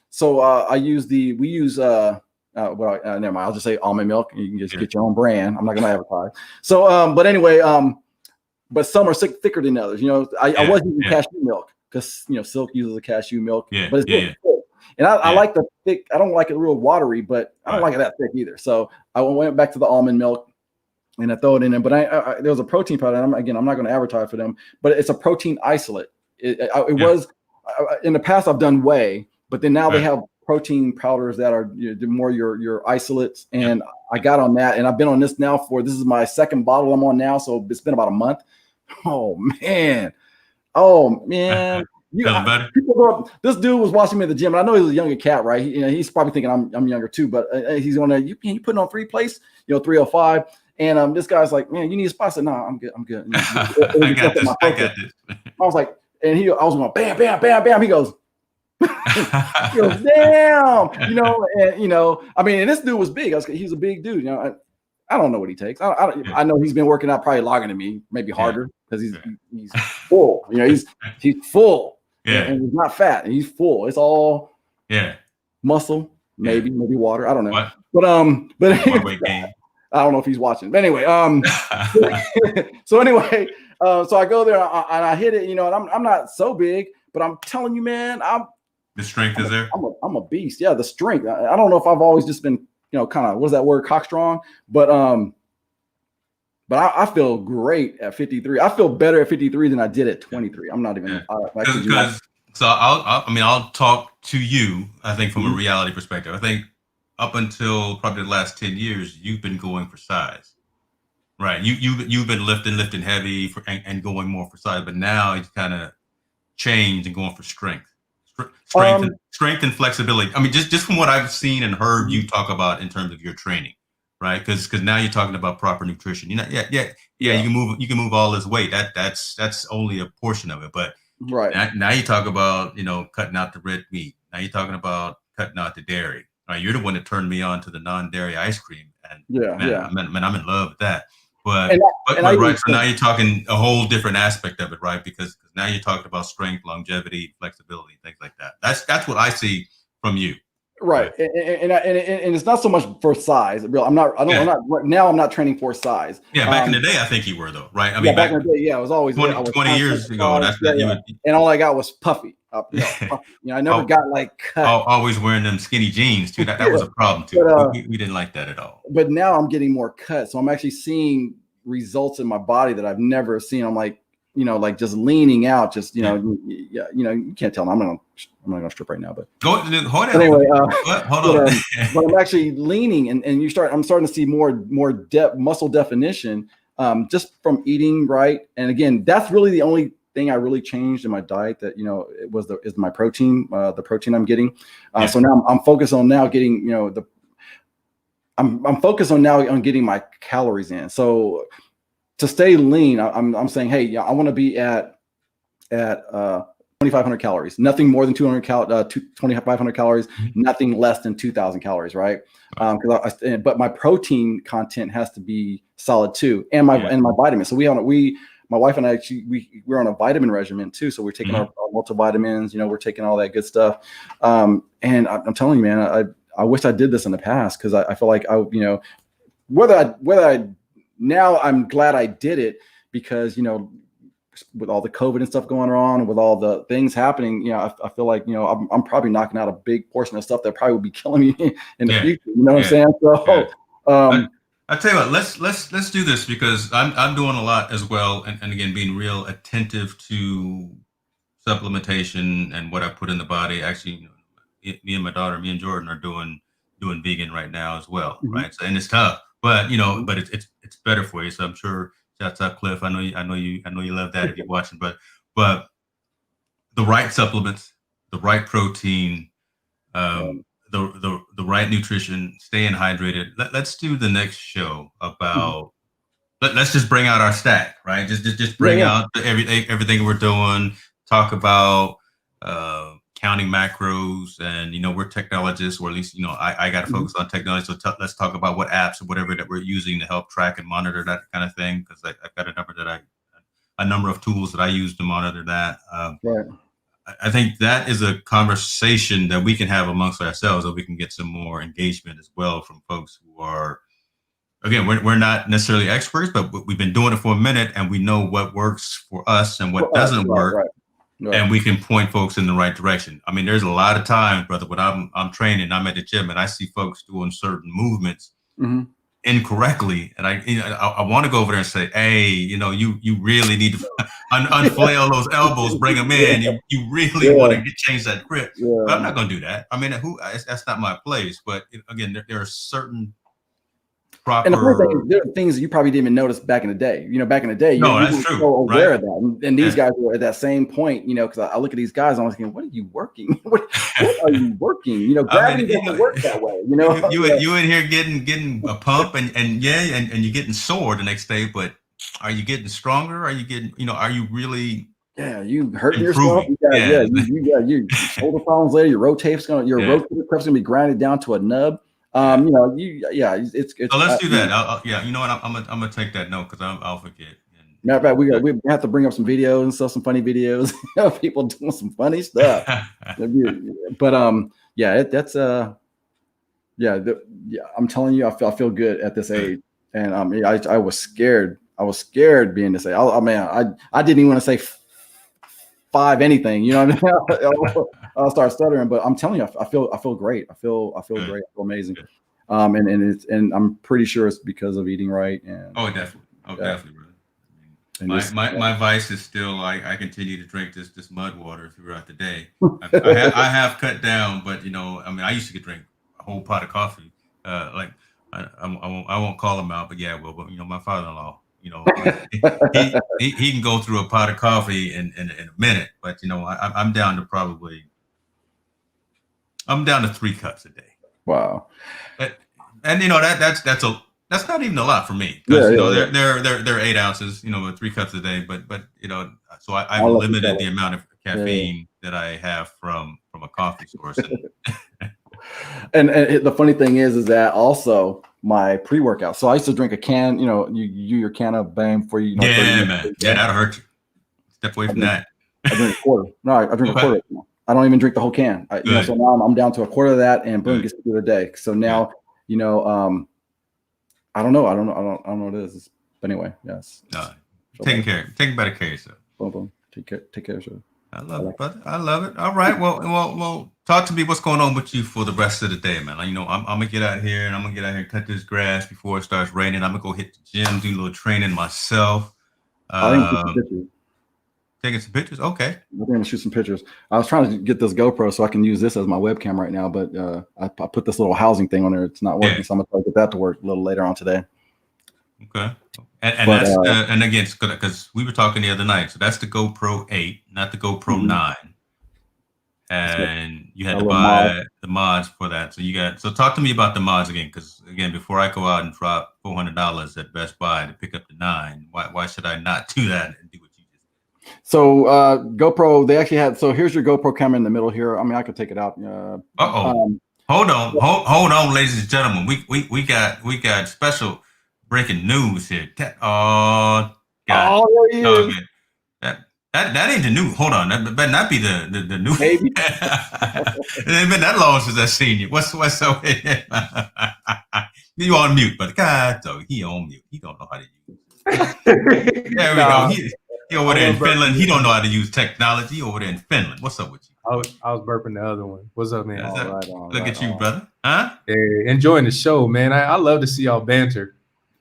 So we use never mind. I'll just say almond milk. You can just get your own brand. I'm not gonna advertise. So but anyway, but some are thicker than others. I was using cashew milk because Silk uses a cashew milk, but it's really thick. And I like the thick. I don't like it real watery, but I don't like it that thick either. So I went back to the almond milk and I throw it in there. But there was a protein powder. And I'm not going to advertise for them, but it's a protein isolate. It was in the past I've done whey, but then now they have protein powders that are more your isolates. And I got on that, and I've been on this now this is my second bottle I'm on now. So it's been about a month. Oh man. This dude was watching me at the gym. And I know he's a younger cat, right? He's probably thinking I'm younger too, but he's on there. You putting on 3 plates, 305. And this guy's like, man, you need a spot. I said, no, I'm good. I got this. I was like, I was going bam, bam, bam, bam. He goes, damn, I mean, and this dude was big. He's a big dude. I don't know what he takes. I know he's been working out probably longer than me, maybe harder because he's full. He's full. Yeah. And he's not fat. And he's full. It's all muscle, maybe water. I don't know. What? But weight gain. I don't know if he's watching. But anyway, so I go there and I hit it, and I'm not so big, but I'm telling you, man, the strength is there. I'm a beast. Yeah, the strength. I don't know if I've always just been, kind of, what's that word, cock strong, but I feel great at 53. I feel better at 53 than I did at 23. I'm not even. I'll talk to you. I think from a reality perspective, I think up until probably the last 10 years, you've been going for size, right? You've been lifting heavy and going more for size, but now it's kind of changed and going for strength and flexibility. I mean, just from what I've seen and heard you talk about in terms of your training, right? Because now you're talking about proper nutrition. You can move all this weight. That's only a portion of it, but now you talk about cutting out the red meat. Now you're talking about cutting out the dairy. Right, you're the one that turned me on to the non-dairy ice cream, and I'm in love with that. But right, so now you're talking a whole different aspect of it, right? Because now you're talking about strength, longevity, flexibility, things like that. That's what I see from you. Right, and it's not so much for size. I'm not training for size. Yeah, back in the day, I think you were though, right? I mean, back in the day, I was always 20 years ago. And all I got was puffy. I never got like cut. Always wearing them skinny jeans too. That was a problem too. But, we didn't like that at all. But now I'm getting more cut, so I'm actually seeing results in my body that I've never seen. I'm like, like just leaning out, just you can't tell. I'm not gonna strip right now, but hold on. Anyway, hold on. But I'm actually leaning, and I'm starting to see more muscle definition, just from eating right. And again, that's really the only thing I really changed in my diet. That is my protein, the protein I'm getting. So now I'm focused on getting I'm focused on on getting my calories in. So to stay lean, I'm saying, hey, I want to be at at 2,500 calories, nothing more than 2,500 calories, nothing less than 2,000 calories, right? But my protein content has to be solid too, and my vitamins. So my wife and I we're on a vitamin regimen too. So we're taking our multivitamins, we're taking all that good stuff. And I'm telling you, man, I wish I did this in the past, because I feel like now I'm glad I did it, because with all the COVID and stuff going on, and with all the things happening, I feel like I'm probably knocking out a big portion of stuff that probably would be killing me in the future. You know what I'm saying? So I tell you what, let's do this, because I'm doing a lot as well, and again, being real attentive to supplementation and what I put in the body. Actually, me and my daughter, me and Jordan, are doing vegan right now as well, right? So, and it's tough, but but it's better for you. So I'm sure. Shouts out Cliff. I know you love that if you're watching, but the right supplements, the right protein, the right nutrition, staying hydrated. Let's do the next show about. Let's just bring out our stack, right? Just bring out everything we're doing. Talk about counting macros, and we're technologists, or at least I got to focus on technology. So let's talk about what apps or whatever that we're using to help track and monitor that kind of thing, because I've got a number of tools that I use to monitor that. I think that is a conversation that we can have amongst ourselves, so we can get some more engagement as well from folks who are, again, we're not necessarily experts, but we've been doing it for a minute, and we know what works for us and what doesn't work. Right. And we can point folks in the right direction. I mean, there's a lot of times, brother, when I'm training, I'm at the gym, and I see folks doing certain movements incorrectly, and I want to go over there and say, hey, you really need to unflail those elbows, bring them in. You really want to change that grip. But I'm not going to do that. I mean, that's not my place. But again, there are certain proper. And the first thing is, there are things you probably didn't even notice back in the day. Back in the day, that's true. So aware of that. And these guys were at that same point. Because I look at these guys, and I'm thinking, what are you working? what are you working? Gravity doesn't work that way. You in here getting a pump, and you're getting sore the next day, but are you getting stronger? Are you getting? Are you really? Yeah, you hurting yourself. You shoulder problems later. Your rotator cuff's gonna be grinded down to a nub. It's. So let's do that. You know what? I'm gonna take that note, because I'll forget. Matter of fact, we have to bring up some videos and stuff, some funny videos of people doing some funny stuff. But that's I'm telling you, I feel good at this age, and I was scared. I was scared being this age. I didn't even want to say 5 anything. You know what I mean? I'll start stuttering, but I'm telling you, I feel great. I feel great. I feel amazing. And I'm pretty sure it's because of eating right. And definitely. Definitely, brother. My vice is still I continue to drink this mud water throughout the day. I have cut down, but I used to drink a whole pot of coffee. I won't call him out, but my father-in-law. He can go through a pot of coffee in a minute, but I'm down to 3 cups a day. Wow. And that's not even a lot for me, because they're 8 ounces, 3 cups a day, but so I've limited the amount of caffeine that I have from a coffee source. And the funny thing is that also my pre-workout. So I used to drink a can. Your can of BAM for you. Man. Yeah, that'll hurt you. Step away from that. I drink a quarter. No, I drink a quarter. I don't even drink the whole can. So now I'm down to a quarter of that, and boom, gets through the day. So now, I don't know. I don't know what it is. But anyway, yes. Taking better care of yourself. Boom. Take care of yourself. I love it, brother. I love it. All right. Well, talk to me. What's going on with you for the rest of the day, man? I'm gonna get out here, and cut this grass before it starts raining. I'm gonna go hit the gym, do a little training myself. Taking some pictures. Okay. I'm gonna shoot some pictures. I was trying to get this GoPro so I can use this as my webcam right now, but I put this little housing thing on there. It's not working, so I'm gonna try to get that to work a little later on today. Okay. And again, because we were talking the other night, so that's the GoPro 8, not the GoPro 9. And you had to buy the mods for that. So talk to me about the mods again, because again, before I go out and drop $400 at Best Buy to pick up the 9, why should I not do that and do what you just did? So GoPro, they actually had. So here's your GoPro camera in the middle here. I mean, I could take it out. Hold on, ladies and gentlemen. We got special breaking news here. God, Oh, there he dog, is. man. That ain't the new. Hold on, that better not be the new. Maybe. It ain't been that long since I seen you. What's so? You on mute, but God, dog, he on mute. He don't know how to use. There we go. He over there in Finland. He don't know how to use technology. Over there in Finland. What's up with you? I was burping the other one. What's up, man? Look at you, brother. Huh? Hey, enjoying the show, man. I love to see y'all banter.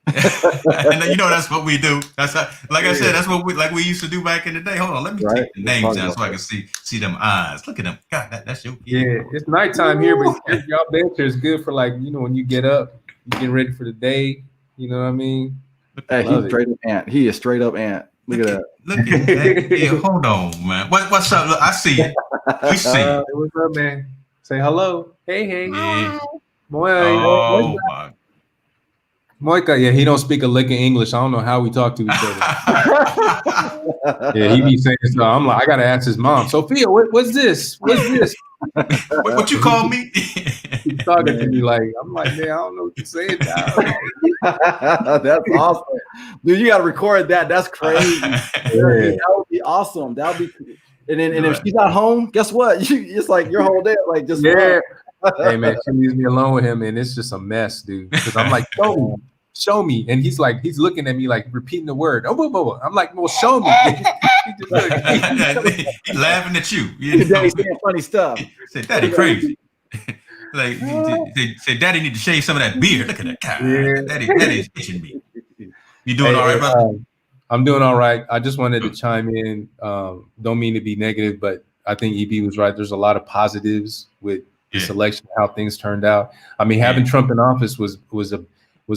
And you know that's what we do. That's how, like I said, that's what we used to do back in the day. Hold on, let me take the names down so I can see them eyes. Look at them. God, that's your kid. Yeah, it's nighttime here, but y'all banter is good for when you get up, you getting ready for the day. You know what I mean? Hey, he's straight up ant. He is straight up ant. Look at that. Look at that. Yeah, hold on, man. What's up? Look, I see you. You see. What's up, man? Say hello. Hey. Yeah. Boy, oh my. Moika, yeah, he don't speak a lick of English. I don't know how we talk to each other. Yeah, he be saying so. I'm like, I gotta ask his mom. Sophia, what's this? What's this? what you call me? He's talking to me like, I'm like, man, I don't know what you're saying now. That's awesome, dude. You gotta record that. That's crazy. That would be awesome. That would be. And then, if she's not home, guess what? It's like your whole day, like just Hey man, she leaves me alone with him, and it's just a mess, dude. Because I'm like, show me, and he's looking at me like repeating the word. Oh, I'm like, well, show me. He's laughing at you. Daddy's saying funny stuff. He said, "Daddy crazy." Like, say, "Daddy need to shave some of that beard." Look at that guy. Yeah. Daddy's itching me. You doing all right, brother? I'm doing all right. I just wanted to chime in. Don't mean to be negative, but I think EB was right. There's a lot of positives with this election, how things turned out. I mean, having Trump in office was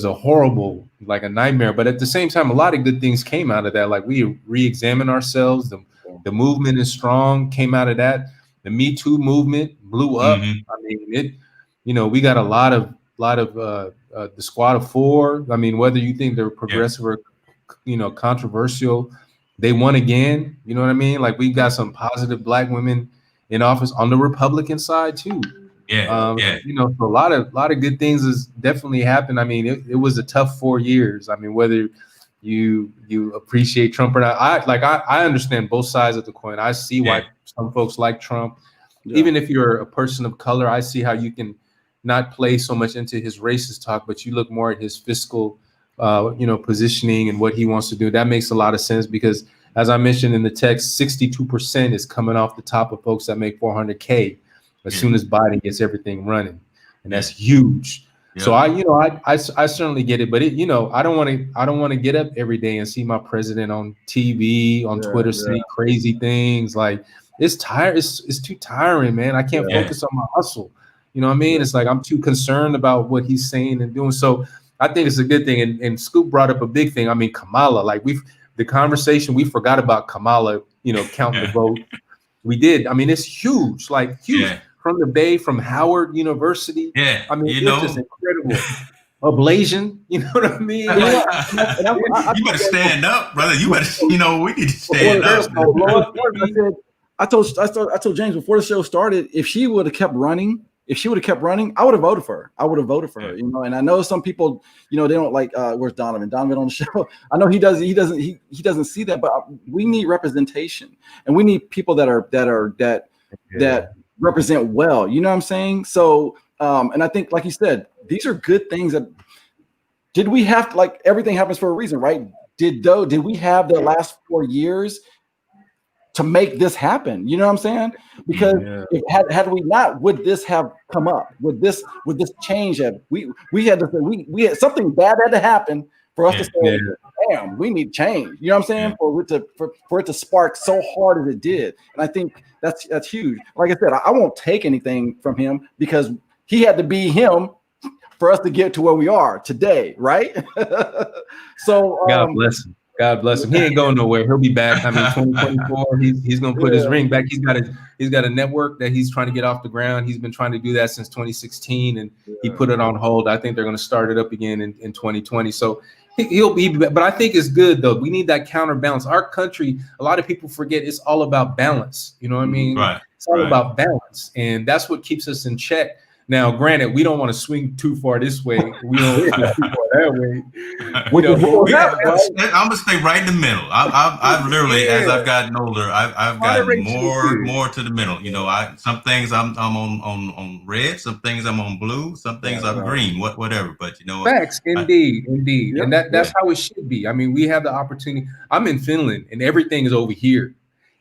a horrible, like a nightmare. But at the same time, a lot of good things came out of that. Like we re-examined ourselves. The movement is strong. Came out of that. The Me Too movement blew up. I mean, we got a lot of the Squad of Four. I mean, whether you think they're progressive or controversial, they won again. You know what I mean? Like we got some positive Black women in office on the Republican side too. So a lot of good things has definitely happened. I mean, it was a tough 4 years. I mean, whether you appreciate Trump or not, I understand both sides of the coin. I see why some folks like Trump. Even if you're a person of color, I see how you can not play so much into his racist talk, but you look more at his fiscal positioning and what he wants to do. That makes a lot of sense because, as I mentioned in the text, 62% is coming off the top of folks that make $400K as soon as Biden gets everything running, and that's huge. So I certainly get it, but I don't want to get up every day and see my president on TV, on Twitter, saying crazy things. Like it's too tiring, man. I can't focus on my hustle. You know what I mean? It's like I'm too concerned about what he's saying and doing. So I think it's a good thing. And Scoop brought up a big thing. I mean, Kamala, like the conversation, we forgot about Kamala, counting the vote. We did. I mean, it's huge, like huge. From the Bay, from Howard University. I mean, it's just incredible. Ablation, you know what I mean? You better stand up, brother. You better, we need to stand up. I told James before the show started, if she would have kept running, I would have voted for her. And I know some people, they don't like. Where's Donovan? Donovan on the show. I know he doesn't see that, but we need representation, and we need people that represent well. You know what I'm saying? So, and I think, like you said, these are good things. Did we have to, like, everything happens for a reason, right? Did we have the last 4 years to make this happen? You know what I'm saying? Because if had we not, would this have come up? Would this change? We had to say we had something bad had to happen for us to say, damn, we need change. You know what I'm saying? For it to spark so hard as it did. And I think that's huge. Like I said, I won't take anything from him because he had to be him for us to get to where we are today, right? So God bless him. God bless him. He ain't going nowhere. He'll be back. I mean, 2024, he's going to put his ring back. He's got a network that he's trying to get off the ground. He's been trying to do that since 2016, and he put it on hold. I think they're going to start it up again in 2020. So He'll be, but I think it's good though. We need that counterbalance. Our country, a lot of people forget it's all about balance. You know what I mean? Right. It's all about balance, and that's what keeps us in check. Now, granted, we don't want to swing too far this way. We don't want to swing too far that way. I'm gonna stay right in the middle. I've literally, as I've gotten older, I've gotten more to the middle. You know, some things I'm on red, some things I'm on blue, some things I'm green, whatever. But you know, facts, indeed, and that's how it should be. I mean, we have the opportunity. I'm in Finland, and everything is over here.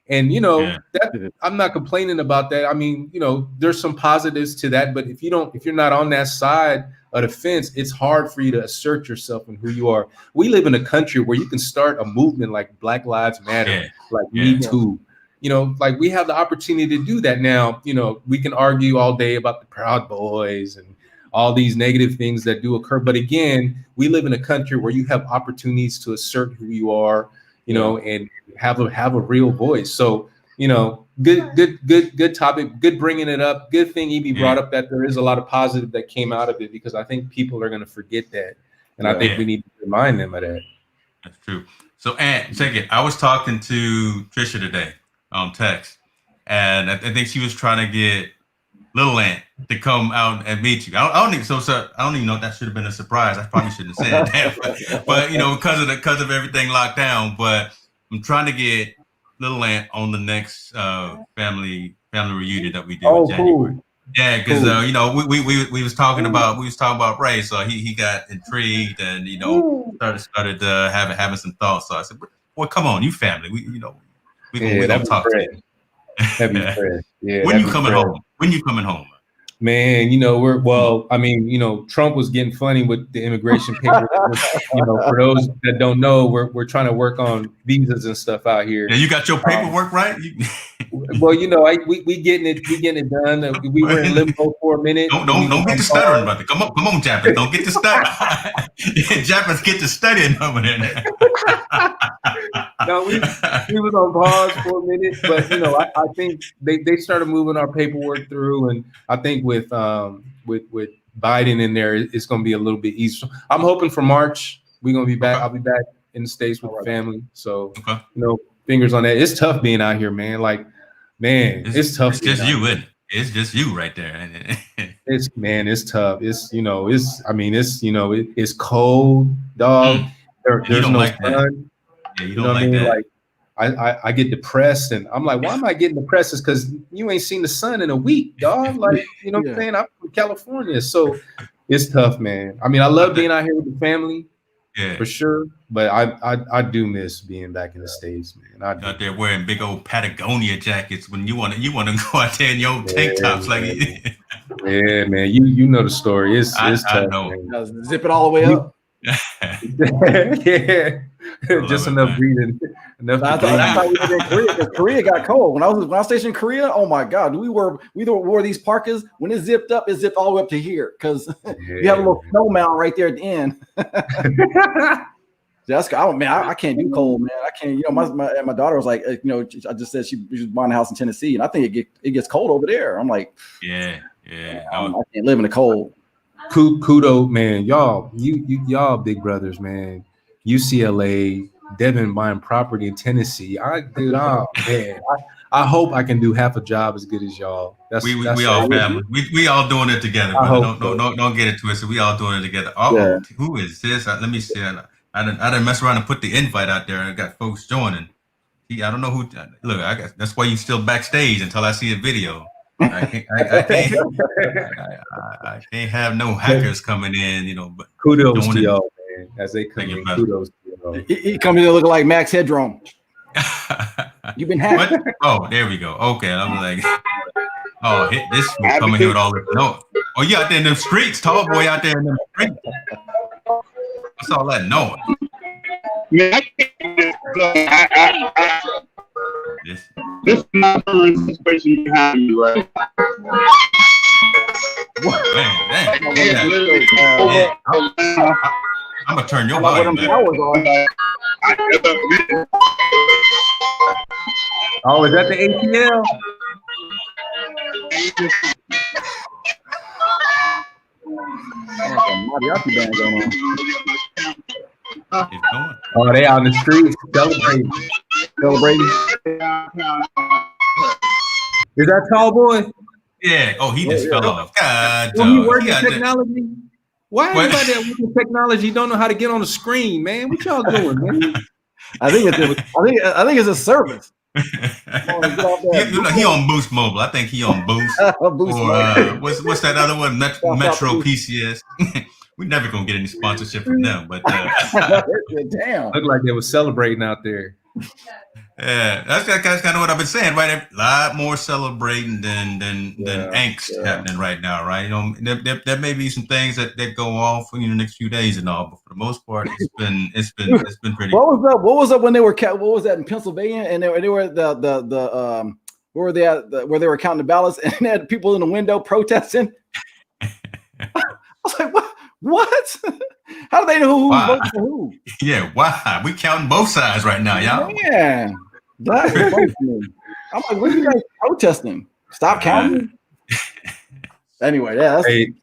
And you know that I'm not complaining about that. I mean, you know, there's some positives to that, but if you're not on that side of the fence, it's hard for you to assert yourself and who you are. We live in a country where you can start a movement like Black Lives Matter, like Me Too. You know, like we have the opportunity to do that now. You know, we can argue all day about the Proud Boys and all these negative things that do occur, but again, we live in a country where you have opportunities to assert who you are. You know, and have a real voice. So, you know, good topic, good bringing it up. Good thing EB brought up that there is a lot of positive that came out of it, because I think people are going to forget that, and I think we need to remind them of that. That's true. So, Ant, check it. I was talking to Trisha today on text, and I think she was trying to get Little Ant to come out and meet you. I don't even know if that should have been a surprise. I probably shouldn't have said that, but you know, because of everything locked down. But I'm trying to get Little Ant on the next family reunion that we do in January. Cool. Yeah, because you know, we was talking about Ray, so he got intrigued, and you know, started having some thoughts. So I said, "Boy, come on, you family. We gonna talk to you." That'd be fresh. Yeah. When you coming home? When you coming home? Man, you know, I mean, you know, Trump was getting funny with the immigration papers. You know, for those that don't know, we're trying to work on visas and stuff out here. Yeah, you got your paperwork right? Well, you know, we getting it done. We were in limbo for a minute. Don't get to stuttering, brother. Come on, Japanese. Don't get to stuttering. Japanese get to studying over there. No, we was on pause for a minute, but you know, I think they started moving our paperwork through, and I think with Biden in there, it's going to be a little bit easier. I'm hoping for March we're going to be back. I'll be back in the States with the family, so you know, fingers on that. It's tough being out here, man. Like, man, it's tough. It's just you, isn't it? It's just you right there. It's tough. It's, you know, it's cold, dog. There's no sun. Yeah, you know what I mean? Like, I get depressed, and I'm like, why am I getting depressed? It's because you ain't seen the sun in a week, dog. Like, you know what I'm saying? I'm from California, so it's tough, man. I mean, I love being out here with the family, for sure. But I do miss being back in the States, man. Out there wearing big old Patagonia jackets when you want to go out there in your old tank tops, like. Yeah, man. You know the story. It's tough. I know. Man. Zip it all the way up. Yeah. Just enough breathing. That's how we did in Korea, because Korea got cold. When I was stationed in Korea, oh my God, we wore these parkas. When it zipped up, it zipped all the way up to here, because you have a little snow mountain right there at the end. I can't do cold, man. I can't. You know, my daughter was like, you know, I just said she was buying a house in Tennessee, and I think it gets cold over there. I'm like, yeah. I can't live in the cold. Kudo, man, y'all big brothers, man. UCLA, Devin buying property in Tennessee. I hope I can do half a job as good as y'all. We all family. We all doing it together. Don't get it twisted. We all doing it together. Who is this? Let me see. I didn't mess around and put the invite out there, and I got folks joining. I don't know who. Look, I guess that's why you still backstage until I see a video. I can't have no hackers coming in, you know. But kudos to y'all, man. As they come in, kudos to y'all. He coming in looking like Max Headroom. You've been hacked. What? Oh, there we go. Okay, I'm like, this coming here with all this. No, you out there in them streets, tall boy out there in them streets. What's all that noise? This is not the situation behind you, right? I'm gonna turn your volume back. Oh, is that the ATL? Mariachi band going on. It's going. Oh, they out in the streets celebrating. Celebrating. Is that tall boy? Yeah. Oh, he just fell off. God, Well, he dog. working He out there- technology. Why What? anybody that working technology don't know how to get on the screen, man? What y'all doing, man? I think it's a service. He on Boost Mobile. I think he on Boost. Boost Or what's that other one? Metro PCS. We're never gonna get any sponsorship from them, but Damn. Looked like they was celebrating out there. yeah, that's kind of what I've been saying, right? A lot more celebrating than angst happening right now, right? You know, there may be some things that go off in the next few days and all, but for the most part, it's been pretty. What was up when they were? What was that in Pennsylvania? And they were where were they at? Where they were counting the ballots, and they had people in the window protesting. I was like, what? How do they know who's voting for who? Yeah, why? We counting both sides right now, y'all. Man, that's crazy. I'm like, what are you guys protesting? Stop counting. Anyway, yeah. That's, hey,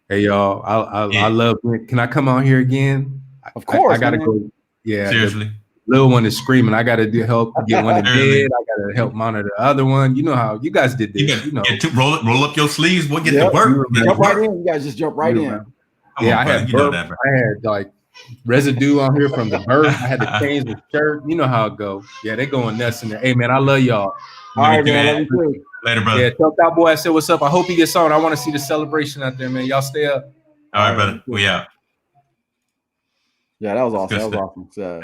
y'all. I love. Can I come out here again? Of course. I gotta go. Yeah, seriously. Little one is screaming. I gotta help get one in bed. I gotta help monitor the other one. You know how you guys did this. You know, roll up your sleeves. We'll get to work. Jump right in. You guys just jump right in. Yeah, I had like residue on here from the birth. I had to change the shirt. You know how it go. Yeah, they going nuts in there. Hey man, I love y'all. All right, man. Love you too. Later, brother. Yeah, tell that boy I said what's up. I hope he gets on. I want to see the celebration out there, man. Y'all stay up. All right, brother. We out. Yeah, that was awesome. That was awesome. So,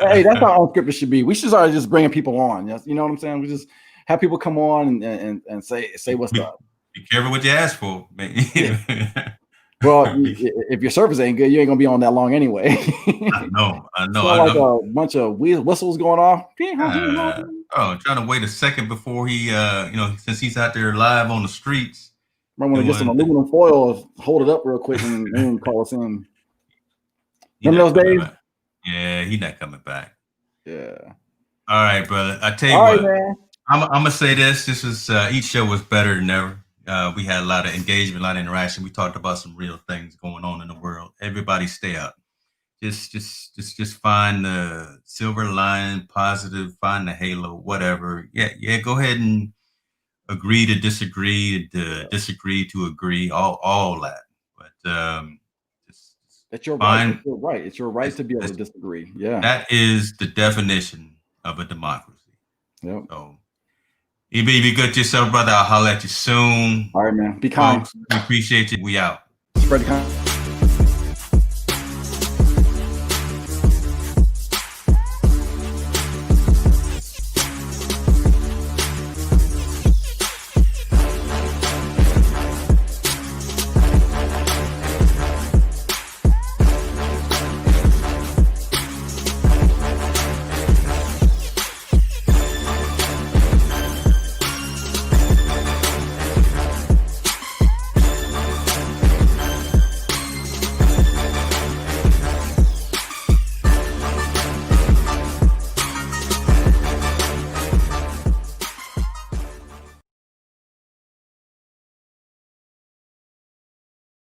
hey, that's how Unscripted should be. We should start just bringing people on. You know what I'm saying? We just have people come on and say what's up. Be careful what you ask for, man. Well, if your service ain't good, you ain't gonna be on that long anyway. I know. Like a bunch of whistles going off. Trying to wait a second before he, since he's out there live on the streets. Might want to get some aluminum foil, hold it up real quick, and then call us in. Remember those days? Yeah, he's not coming back. Yeah. All right, brother. I tell you what, man. I'm gonna say this. This is each show was better than ever. We had a lot of engagement, a lot of interaction. We talked about some real things going on in the world. Everybody stay up. Just find the silver lining, positive, find the halo, whatever. Yeah, go ahead and agree to disagree, disagree to agree, all that. But that's your right. It's your right. It's your right to be able to disagree. Yeah. That is the definition of a democracy. Yep. So be good to yourself, brother. I'll holler at you soon. All right, man. Be kind. We appreciate you. We out. Spread the kind.